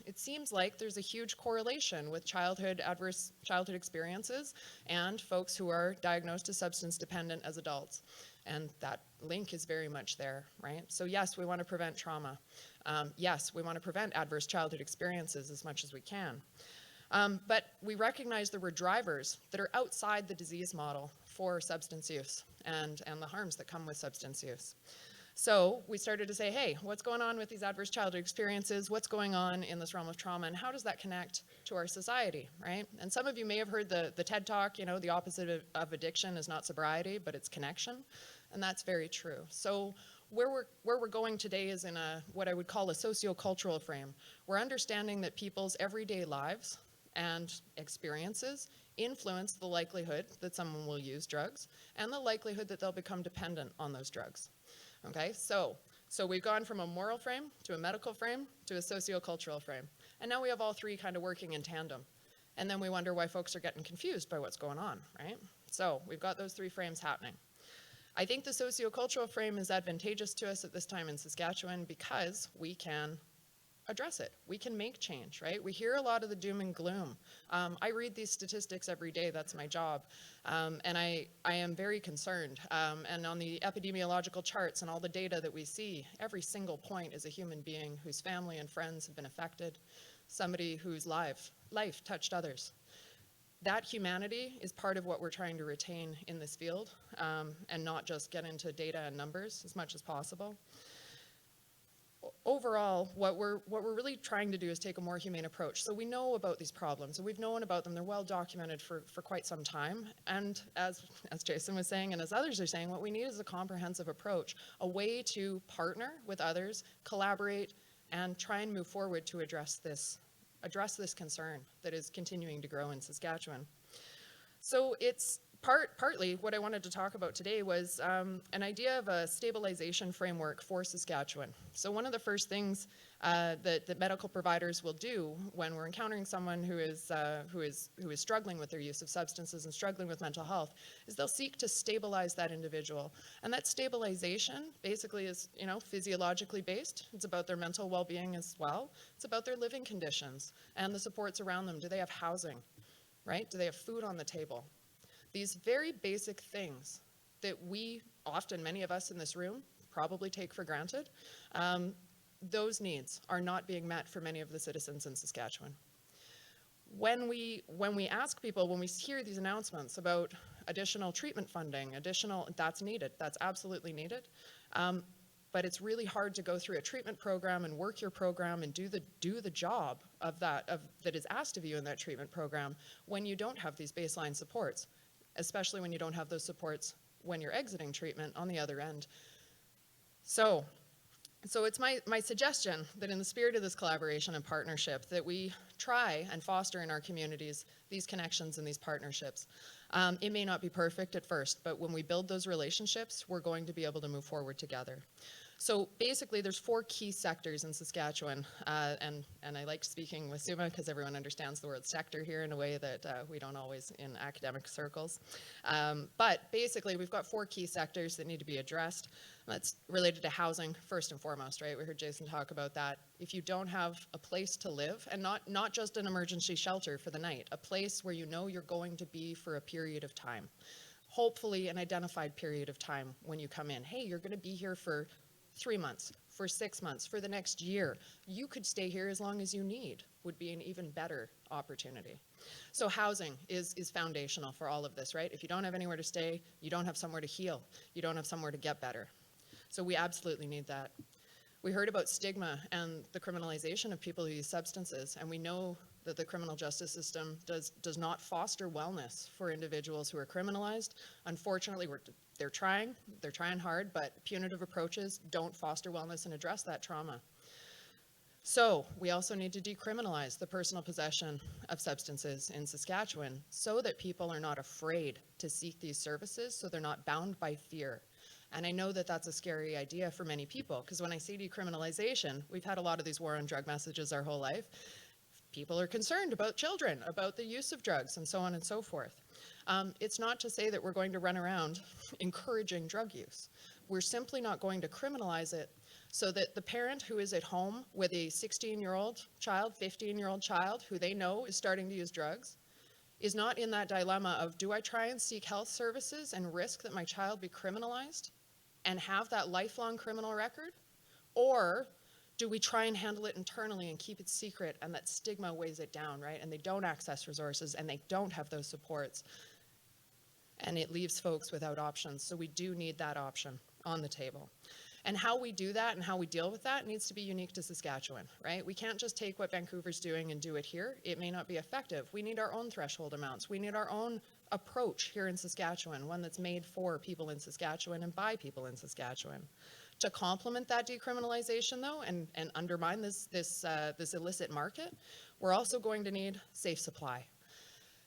it seems like there's a huge correlation with adverse childhood experiences and folks who are diagnosed as substance dependent as adults. And that link is very much there, right? So yes, we want to prevent trauma. Yes, we want to prevent adverse childhood experiences as much as we can. But we recognize there were drivers that are outside the disease model for substance use and the harms that come with substance use. So we started to say, hey, what's going on with these adverse childhood experiences? What's going on in this realm of trauma? And how does that connect to our society, right? And some of you may have heard the TED Talk, the opposite of addiction is not sobriety, but it's connection. And that's very true. So where we're going today is in what I would call a sociocultural frame. We're understanding that people's everyday lives and experiences influence the likelihood that someone will use drugs and the likelihood that they'll become dependent on those drugs. Okay, so we've gone from a moral frame to a medical frame to a sociocultural frame. And now we have all three kind of working in tandem. And then we wonder why folks are getting confused by what's going on, right? So we've got those three frames happening. I think the sociocultural frame is advantageous to us at this time in Saskatchewan because we can address it. We can make change, right? We hear a lot of the doom and gloom. I read these statistics every day, that's my job. And I am very concerned. And on the epidemiological charts and all the data that we see, every single point is a human being whose family and friends have been affected, somebody whose life touched others. That humanity is part of what we're trying to retain in this field, and not just get into data and numbers as much as possible. Overall, what we're really trying to do is take a more humane approach. So we know about these problems, and we've known about them. They're well documented for quite some time. And as Jason was saying, and as others are saying, what we need is a comprehensive approach, a way to partner with others, collaborate, and try and move forward to address this concern that is continuing to grow in Saskatchewan. So it's partly what I wanted to talk about today was an idea of a stabilization framework for Saskatchewan. So one of the first things that medical providers will do when we're encountering someone who is struggling with their use of substances and struggling with mental health is they'll seek to stabilize that individual. And that stabilization basically is, physiologically based. It's about their mental well-being as well. It's about their living conditions and the supports around them. Do they have housing, right? Do they have food on the table? These very basic things that many of us in this room, probably take for granted, those needs are not being met for many of the citizens in Saskatchewan. When we ask people, when we hear these announcements about additional treatment funding, that's needed, that's absolutely needed. But it's really hard to go through a treatment program and work your program and do the job that is asked of you in that treatment program when you don't have these baseline supports, especially when you don't have those supports when you're exiting treatment on the other end. So it's my suggestion that in the spirit of this collaboration and partnership that we try and foster in our communities these connections and these partnerships. It may not be perfect at first, but when we build those relationships, we're going to be able to move forward together. So basically, there's 4 key sectors in Saskatchewan, and I like speaking with Suma because everyone understands the word sector here in a way that we don't always in academic circles. But basically, we've got 4 key sectors that need to be addressed. That's related to housing, first and foremost, right? We heard Jason talk about that. If you don't have a place to live, and not just an emergency shelter for the night, a place where you know you're going to be for a period of time, hopefully an identified period of time when you come in. Hey, you're going to be here for 3 months, for 6 months, for the next year. You could stay here as long as you need, would be an even better opportunity. So housing is foundational for all of this, right? If you don't have anywhere to stay, you don't have somewhere to heal, you don't have somewhere to get better. So we absolutely need that. We heard about stigma and the criminalization of people who use substances, and we know that the criminal justice system does not foster wellness for individuals who are criminalized. Unfortunately, they're trying hard, but punitive approaches don't foster wellness and address that trauma. So we also need to decriminalize the personal possession of substances in Saskatchewan so that people are not afraid to seek these services, so they're not bound by fear. And I know that that's a scary idea for many people, because when I say decriminalization, we've had a lot of these war on drug messages our whole life. People are concerned about children, about the use of drugs, and so on and so forth. It's not to say that we're going to run around encouraging drug use. We're simply not going to criminalize it so that the parent who is at home with a 16-year-old child, 15-year-old child who they know is starting to use drugs is not in that dilemma of, do I try and seek health services and risk that my child be criminalized and have that lifelong criminal record? Or do we try and handle it internally and keep it secret, and that stigma weighs it down, right? And they don't access resources and they don't have those supports, and it leaves folks without options. So we do need that option on the table. And how we do that and how we deal with that needs to be unique to Saskatchewan, right? We can't just take what Vancouver's doing and do it here. It may not be effective. We need our own threshold amounts. We need our own approach here in Saskatchewan, one that's made for people in Saskatchewan and by people in Saskatchewan. To complement that decriminalization, though, and undermine this illicit market, we're also going to need safe supply.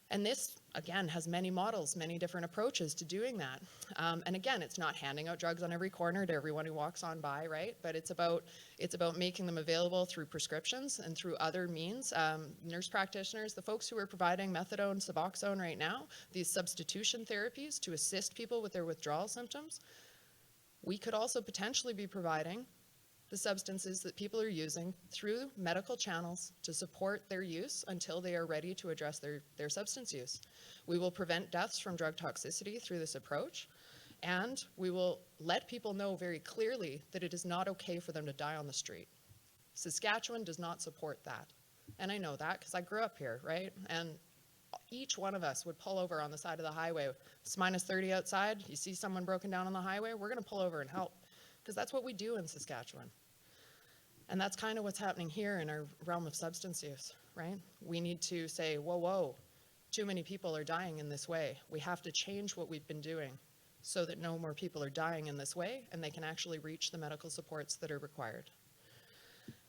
And this, again, has many models, many different approaches to doing that. And again, it's not handing out drugs on every corner to everyone who walks on by, right? But it's about making them available through prescriptions and through other means. Nurse practitioners, the folks who are providing methadone, Suboxone right now, these substitution therapies to assist people with their withdrawal symptoms, we could also potentially be providing the substances that people are using through medical channels to support their use until they are ready to address their substance use. We will prevent deaths from drug toxicity through this approach, and we will let people know very clearly that it is not okay for them to die on the street. Saskatchewan does not support that. And I know that because I grew up here, right? And each one of us would pull over on the side of the highway. It's minus 30 outside. You see someone broken down on the highway, we're going to pull over and help, because that's what we do in Saskatchewan. And that's kind of what's happening here in our realm of substance use, right? We need to say, whoa, whoa, too many people are dying in this way. We have to change what we've been doing so that no more people are dying in this way and they can actually reach the medical supports that are required.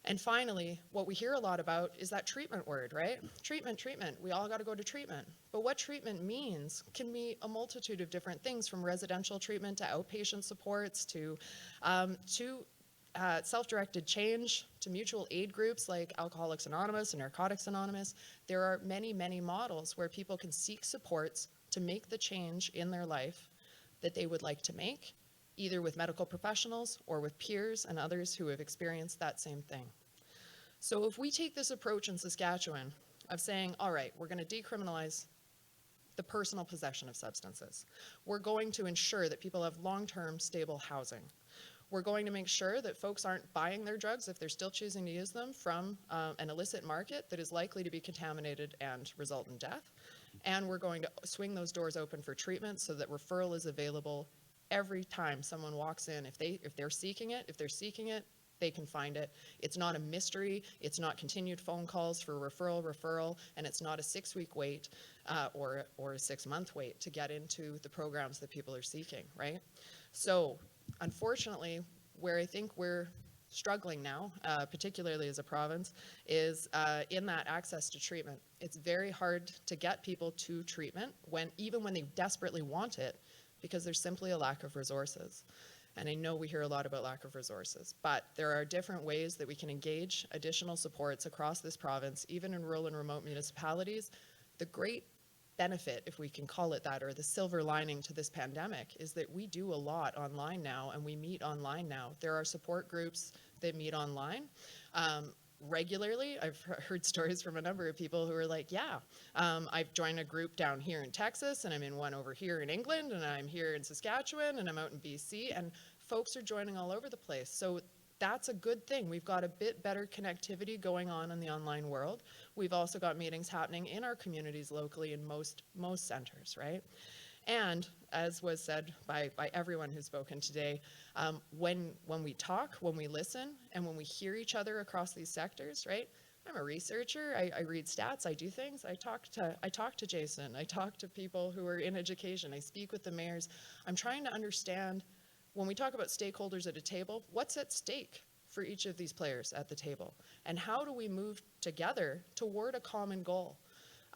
And finally, what we hear a lot about is that treatment word, right? Treatment, treatment. We all got to go to treatment. But what treatment means can be a multitude of different things, from residential treatment to outpatient supports to self-directed change, to mutual aid groups like Alcoholics Anonymous and Narcotics Anonymous. There are many, many models where people can seek supports to make the change in their life that they would like to make, either with medical professionals or with peers and others who have experienced that same thing. So if we take this approach in Saskatchewan of saying, all right, we're going to decriminalize the personal possession of substances. We're going to ensure that people have long-term stable housing. We're going to make sure that folks aren't buying their drugs, if they're still choosing to use them, from an illicit market that is likely to be contaminated and result in death. And we're going to swing those doors open for treatment so that referral is available every time someone walks in. If they're seeking it, they can find it. It's not a mystery. It's not continued phone calls for referral, and it's not a 6-week wait or a 6-month wait to get into the programs that people are seeking, right? So unfortunately, where I think we're struggling now, particularly as a province, is in that access to treatment. It's very hard to get people to treatment even when they desperately want it, because there's simply a lack of resources. And I know we hear a lot about lack of resources, but there are different ways that we can engage additional supports across this province, even in rural and remote municipalities. The great benefit, if we can call it that, or the silver lining to this pandemic, is that we do a lot online now, and we meet online now. There are support groups that meet online regularly. I've heard stories from a number of people who are like, yeah, I've joined a group down here in Texas, and I'm in one over here in England, and I'm here in Saskatchewan, and I'm out in BC, and folks are joining all over the place. So that's a good thing. We've got a bit better connectivity going on in the online world. We've also got meetings happening in our communities locally in most centers, right? And as was said by everyone who's spoken today, when we talk, when we listen, and when we hear each other across these sectors, right? I'm a researcher. I read stats. I do things. I talk to Jason. I talk to people who are in education. I speak with the mayors. I'm trying to understand, when we talk about stakeholders at a table, what's at stake for each of these players at the table, and how do we move together toward a common goal?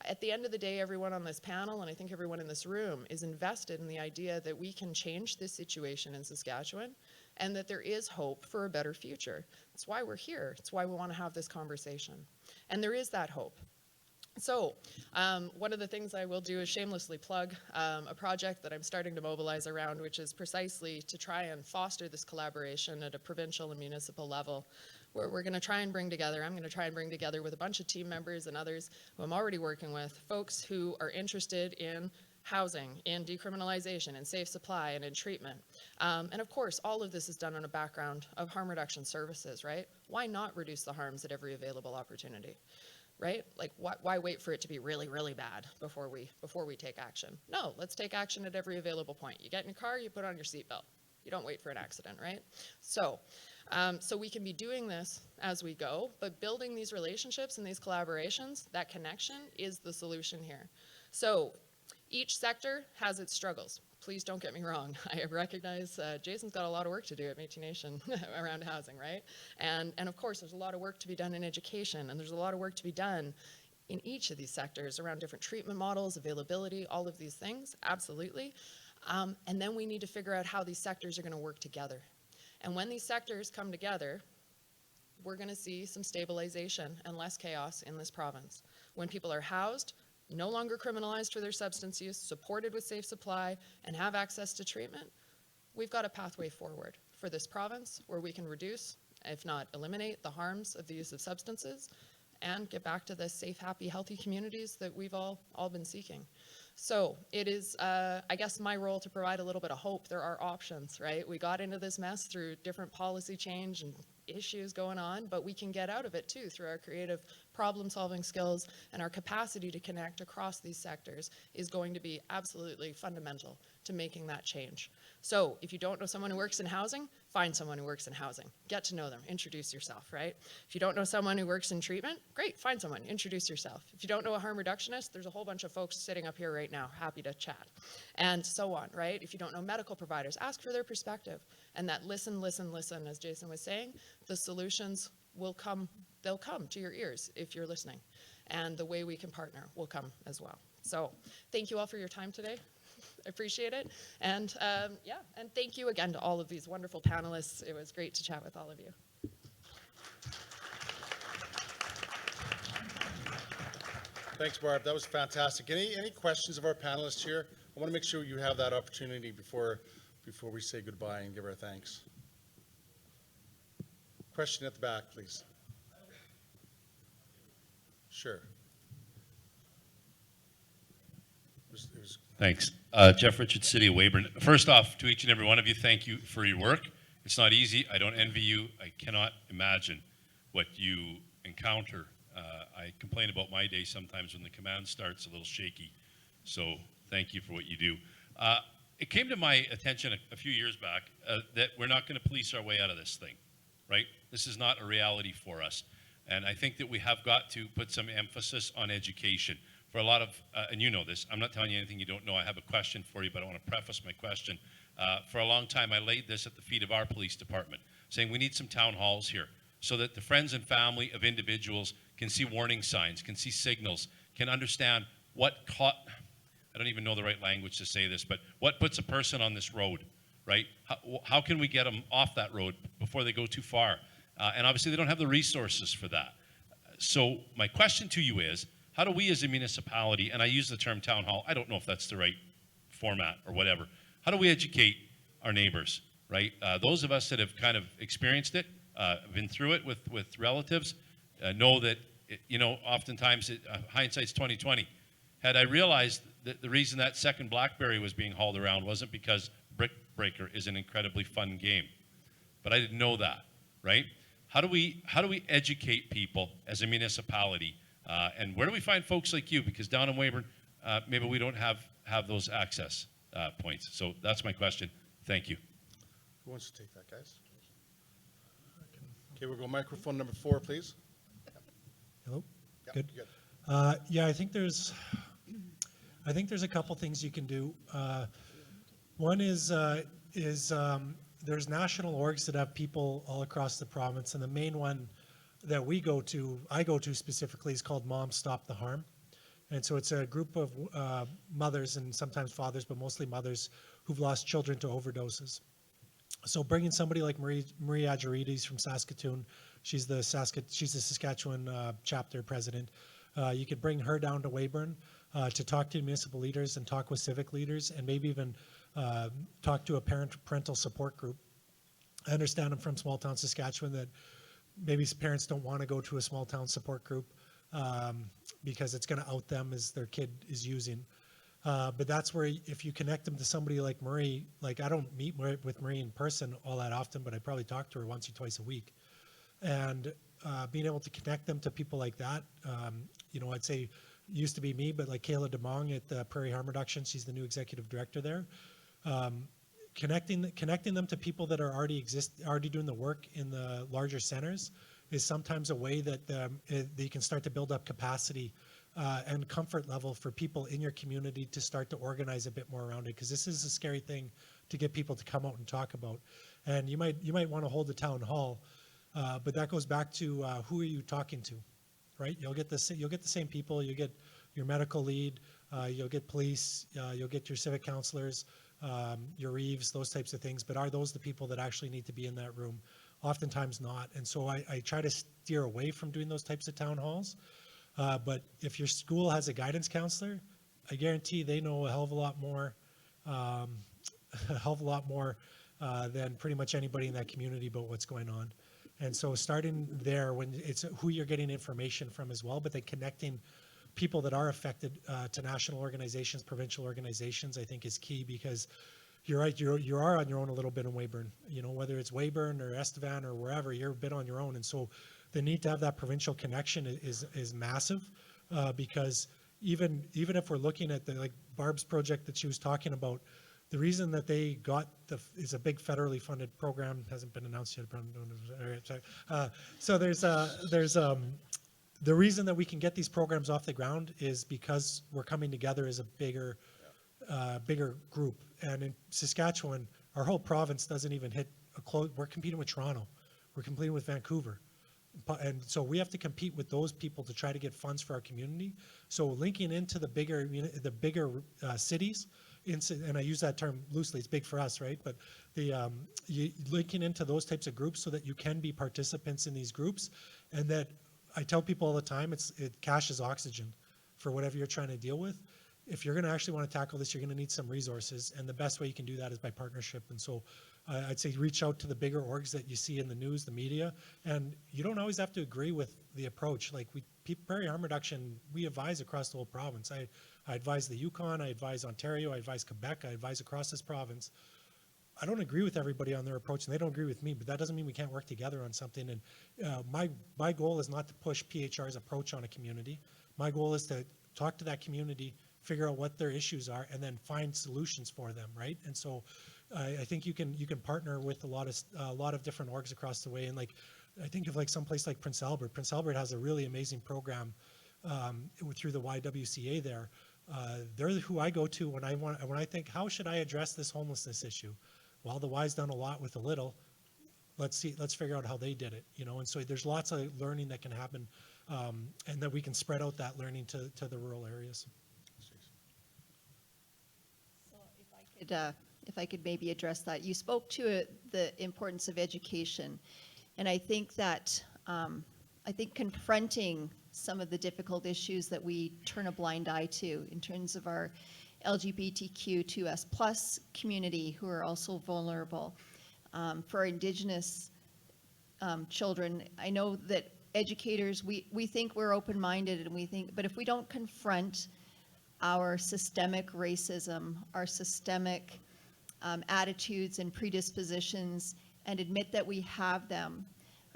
At the end of the day, everyone on this panel, and I think everyone in this room, is invested in the idea that we can change this situation in Saskatchewan and that there is hope for a better future. That's why we're here. It's why we want to have this conversation. And there is that hope. So one of the things I will do is shamelessly plug a project that I'm starting to mobilize around, which is precisely to try and foster this collaboration at a provincial and municipal level, where we're going to try and bring together, I'm going to try and bring together with a bunch of team members and others who I'm already working with, folks who are interested in housing, in decriminalization, in safe supply, and in treatment. And of course, all of this is done on a background of harm reduction services, right? Why not reduce the harms at every available opportunity? Right? Like, why wait for it to be really, really bad before we take action? No, let's take action at every available point. You get in your car, you put on your seatbelt. You don't wait for an accident, right? So we can be doing this as we go, but building these relationships and these collaborations, that connection is the solution here. So each sector has its struggles. Please don't get me wrong. I recognize Jason's got a lot of work to do at Métis Nation around housing, right? And of course, there's a lot of work to be done in education, and there's a lot of work to be done in each of these sectors around different treatment models, availability, all of these things, absolutely. And then we need to figure out how these sectors are going to work together. And when these sectors come together, we're going to see some stabilization and less chaos in this province. When people are housed, no longer criminalized for their substance use, supported with safe supply, and have access to treatment, we've got a pathway forward for this province where we can reduce, if not eliminate, the harms of the use of substances and get back to the safe, happy, healthy communities that we've all been seeking. So it is, I guess, my role to provide a little bit of hope. There are options, right? We got into this mess through different policy change and issues going on, but we can get out of it too through our creative problem-solving skills, and our capacity to connect across these sectors is going to be absolutely fundamental to making that change. So if you don't know someone who works in housing, find someone who works in housing. Get to know them, introduce yourself, right? If you don't know someone who works in treatment, great, find someone, introduce yourself. If you don't know a harm reductionist, there's a whole bunch of folks sitting up here right now, happy to chat, and so on, right? If you don't know medical providers, ask for their perspective. And that listen, listen, listen, as Jason was saying, the solutions will come, they'll come to your ears if you're listening. And the way we can partner will come as well. So thank you all for your time today. I appreciate it. And yeah, and thank you again to all of these wonderful panelists. It was great to chat with all of you. Thanks, Barb. That was fantastic. Any questions of our panelists here? I want to make sure you have that opportunity before we say goodbye and give our thanks. Question at the back, please. Sure. Thanks. Jeff Richard, City of Weyburn. First off, to each and every one of you, thank you for your work. It's not easy. I don't envy you. I cannot imagine what you encounter. I complain about my day sometimes when the command starts a little shaky. So thank you for what you do. It came to my attention a few years back that we're not going to police our way out of this thing, right? This is not a reality for us. And I think that we have got to put some emphasis on education. For a lot of, and you know this, I'm not telling you anything you don't know. I have a question for you, but I want to preface my question. For a long time, I laid this at the feet of our police department, saying we need some town halls here so that the friends and family of individuals can see warning signs, can see signals, can understand what I don't even know the right language to say this, but what puts a person on this road, right? How can we get them off that road before they go too far? And obviously they don't have the resources for that. So my question to you is, how do we as a municipality, and I use the term town hall, I don't know if that's the right format or whatever, how do we educate our neighbors, right? Those of us that have kind of experienced it, been through it with relatives, know that, oftentimes hindsight's 20/20. Had I realized that the reason that second BlackBerry was being hauled around wasn't because Brick Breaker is an incredibly fun game, but I didn't know that, right? How do we educate people as a municipality, and where do we find folks like you? Because down in Weyburn, maybe we don't have those access points. So that's my question. Thank you. Who wants to take that, guys? Okay, we'll go microphone number 4, please. Hello? Yeah, Good. you Yeah, I think there's a couple things you can do. One is there's national orgs that have people all across the province, and the main one that I go to specifically is called Moms Stop the Harm. And so it's a group of mothers and sometimes fathers, but mostly mothers who've lost children to overdoses. So bringing somebody like Marie Adjarides from Saskatoon, she's the Saskatchewan chapter president. You could bring her down to Weyburn to talk to municipal leaders and talk with civic leaders and maybe even talk to a parental support group. I understand I'm from small town Saskatchewan that maybe parents don't want to go to a small town support group because it's going to out them as their kid is using. But that's where if you connect them to somebody like Marie, like I don't meet with Marie in person all that often, but I probably talk to her once or twice a week. And being able to connect them to people like that, I'd say used to be me, but like Kayla DeMong at the Prairie Harm Reduction, she's the new executive director there. Connecting them to people that are already doing the work in the larger centers is sometimes a way that you can start to build up capacity and comfort level for people in your community to start to organize a bit more around it, because this is a scary thing to get people to come out and talk about. And you might want to hold a town hall, but that goes back to who are you talking to, right? You'll get the same people. You get your medical lead, you'll get police, you'll get your civic counselors, your reeves, those types of things. But are those the people that actually need to be in that room? Oftentimes not. And so I try to steer away from doing those types of town halls. But if your school has a guidance counselor, I guarantee they know a hell of a lot more, than pretty much anybody in that community about what's going on. And so starting there, when it's who you're getting information from as well, but then connecting people that are affected to national organizations, provincial organizations, I think is key, because you're right, you are on your own a little bit in Weyburn, whether it's Weyburn or Estevan or wherever, you're a bit on your own. And so the need to have that provincial connection is massive, because even if we're looking at the, like Barb's project that she was talking about, the reason that they got is a big federally funded program, hasn't been announced yet. So there's the reason that we can get these programs off the ground is because we're coming together as a bigger group. And in Saskatchewan, our whole province doesn't even hit we're competing with Toronto, we're competing with Vancouver. And so we have to compete with those people to try to get funds for our community. So linking into the bigger cities, and I use that term loosely, it's big for us, right? But linking into those types of groups so that you can be participants in these groups, and that I tell people all the time, cash is oxygen for whatever you're trying to deal with. If you're going to actually want to tackle this, you're going to need some resources, and the best way you can do that is by partnership. And so I'd say reach out to the bigger orgs that you see in the news, the media, and you don't always have to agree with the approach. Like Prairie Harm Reduction, we advise across the whole province. I advise the Yukon, I advise Ontario, I advise Quebec, I advise across this province. I don't agree with everybody on their approach, and they don't agree with me, but that doesn't mean we can't work together on something. And my goal is not to push PHR's approach on a community. My goal is to talk to that community, figure out what their issues are, and then find solutions for them, right? And so I think you can partner with a lot of different orgs across the way. And like I think of like someplace like Prince Albert. Prince Albert has a really amazing program through the YWCA there. They're who I go to when I think, how should I address this homelessness issue? Well, the Y's done a lot with a little. Let's figure out how they did it, And so there's lots of learning that can happen, and that we can spread out that learning to the rural areas. So if I could maybe address that, you spoke to the importance of education, and I think that confronting some of the difficult issues that we turn a blind eye to in terms of our LGBTQ2S plus community who are also vulnerable, for our Indigenous children. I know that educators, we think we're open-minded, and but if we don't confront our systemic racism, our systemic attitudes and predispositions, and admit that we have them.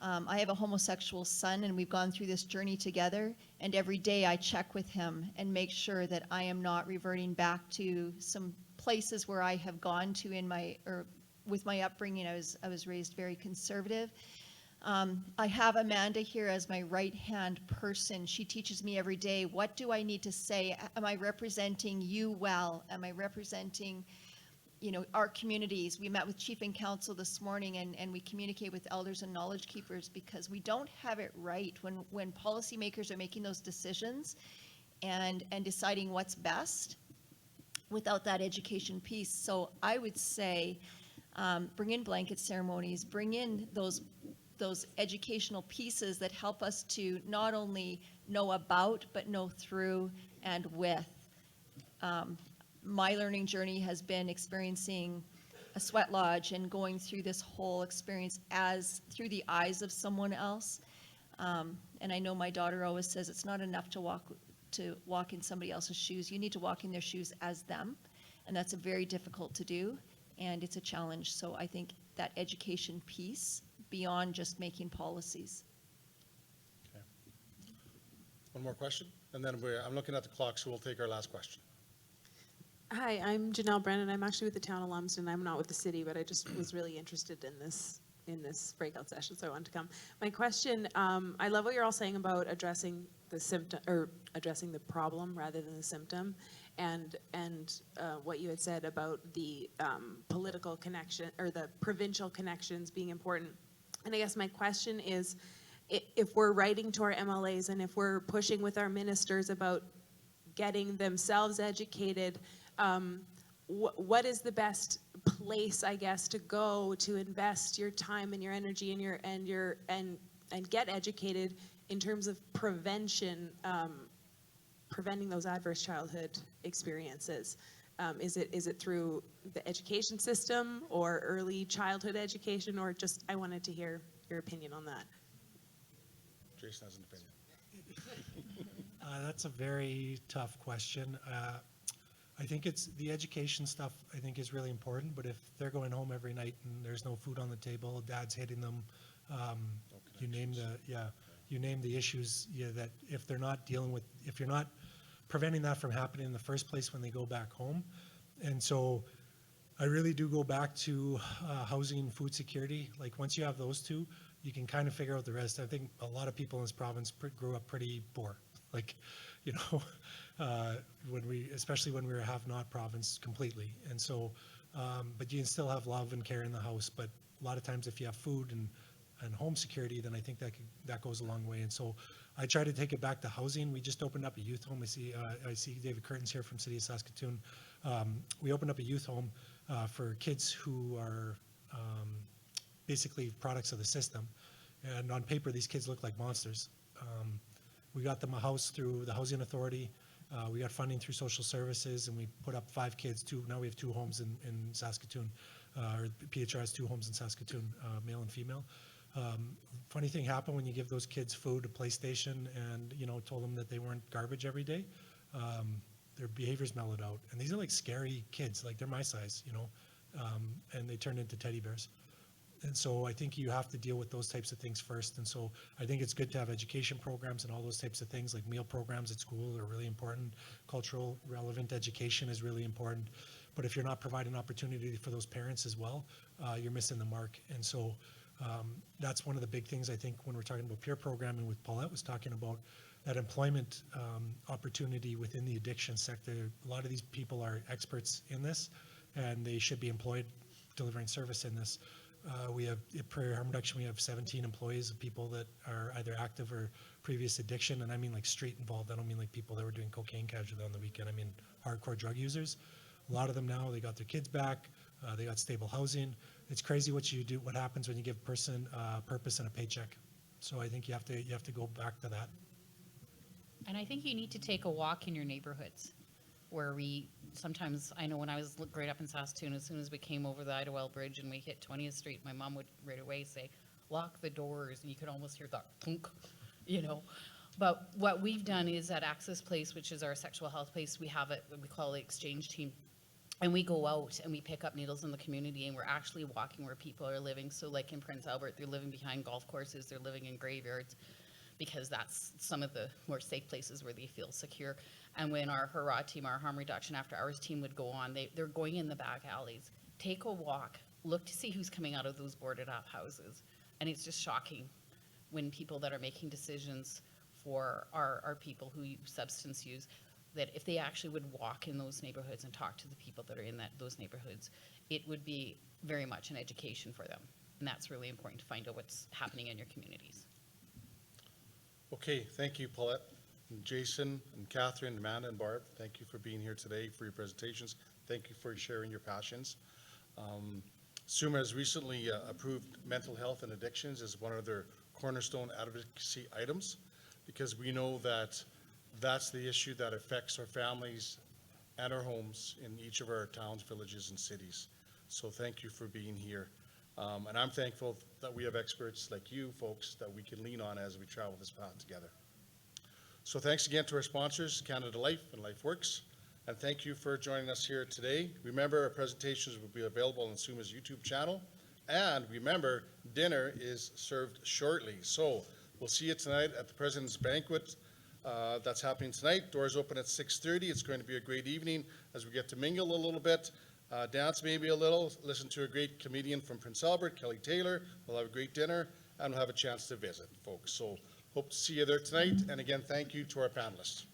I have a homosexual son, and we've gone through this journey together, and every day I check with him and make sure that I am not reverting back to some places where I have gone to with my upbringing. I was raised very conservative. I have Amanda here as my right-hand person. She teaches me every day, what do I need to say? Am I representing you well? Am I representing, our communities? We met with Chief and Council this morning, and we communicate with elders and knowledge keepers, because we don't have it right when policymakers are making those decisions. and deciding what's best without that education piece. So I would say, bring in blanket ceremonies, bring in those educational pieces that help us to not only know about, but know through and with. My learning journey has been experiencing a sweat lodge and going through this whole experience as through the eyes of someone else. And I know my daughter always says it's not enough to walk in somebody else's shoes. You need to walk in their shoes as them. And that's a very difficult to do, and it's a challenge. So I think that education piece beyond just making policies. Okay. One more question, and then I'm looking at the clock, so we'll take our last question. Hi, I'm Janelle Brennan. I'm actually with the town of Lumsden. I'm not with the city, but I just was really interested in this breakout session, so I wanted to come. My question, I love what you're all saying about addressing the symptom or addressing the problem rather than the symptom, and what you had said about the political connection or the provincial connections being important. And I guess my question is, if we're writing to our MLAs and if we're pushing with our ministers about getting themselves educated, what is the best place, I guess, to go to invest your time and your energy and get educated in terms of prevention, preventing those adverse childhood experiences? Is it through the education system or early childhood education, or just, I wanted to hear your opinion on that. Jason has an opinion. That's a very tough question. I think it's the education stuff. I think is really important. But if they're going home every night and there's no food on the table, dad's hitting them, you name the issues. Yeah, that if they're not dealing with, if you're not preventing that from happening in the first place when they go back home, and so I really do go back to housing and food security. Like once you have those two, you can kind of figure out the rest. I think a lot of people in this province grew up pretty poor. Like, you know, especially when we were a have-not province completely. And so, but you can still have love and care in the house. But a lot of times if you have food and home security, then I think that goes a long way. And so I try to take it back to housing. We just opened up a youth home. I see David Curtin's here from City of Saskatoon. We opened up a youth home for kids who are basically products of the system. And on paper, these kids look like monsters. We got them a house through the Housing Authority. We got funding through social services, and we put up 5 kids. Now we have 2 homes in Saskatoon, or PHR has 2 homes in Saskatoon, male and female. Funny thing happened when you give those kids food, a PlayStation, and told them that they weren't garbage every day. Their behaviors mellowed out, and these are like scary kids, like they're my size, and they turned into teddy bears. And so I think you have to deal with those types of things first. And so I think it's good to have education programs and all those types of things, like meal programs at school are really important. Cultural relevant education is really important. But if you're not providing opportunity for those parents as well, you're missing the mark. And so that's one of the big things I think when we're talking about peer programming, with Paulette was talking about that employment opportunity within the addiction sector. A lot of these people are experts in this, and they should be employed delivering service in this. We have, at Prairie Harm Reduction, we have 17 employees of people that are either active or previous addiction, and I mean like street involved. I don't mean like people that were doing cocaine casually on the weekend. I mean hardcore drug users. A lot of them now, they got their kids back, they got stable housing. It's crazy what happens when you give a person purpose and a paycheck. So I think you have to go back to that. And I think you need to take a walk in your neighborhoods where sometimes, I know when I was growing up in Saskatoon, as soon as we came over the Idlewild Bridge and we hit 20th Street, my mom would right away say, lock the doors, and you could almost hear the thunk, But what we've done is at Access Place, which is our sexual health place, we have it, what we call the exchange team. And we go out and we pick up needles in the community, and we're actually walking where people are living. So like in Prince Albert, they're living behind golf courses, they're living in graveyards, because that's some of the more safe places where they feel secure. And when our hurrah team, our harm reduction after hours team would go on, they're going in the back alleys. Take a walk, look to see who's coming out of those boarded up houses. And it's just shocking when people that are making decisions for our people who substance use, that if they actually would walk in those neighborhoods and talk to the people that are in those neighborhoods, it would be very much an education for them. And that's really important, to find out what's happening in your communities. Okay, thank you, Paulette. And Jason and Catherine, Amanda and Barb, thank you for being here today for your presentations. Thank you for sharing your passions. SUMA has recently approved mental health and addictions as one of their cornerstone advocacy items, because we know that that's the issue that affects our families and our homes in each of our towns, villages, and cities. So thank you for being here. And I'm thankful that we have experts like you folks that we can lean on as we travel this path together. So thanks again to our sponsors, Canada Life and LifeWorks, and thank you for joining us here today. Remember, our presentations will be available on SUMA's YouTube channel, and remember, dinner is served shortly. So we'll see you tonight at the President's Banquet. That's happening tonight. Doors open at 6:30. It's going to be a great evening as we get to mingle a little bit, dance maybe a little, listen to a great comedian from Prince Albert, Kelly Taylor. We'll have a great dinner, and we'll have a chance to visit, folks. So hope to see you there tonight. And again, thank you to our panelists.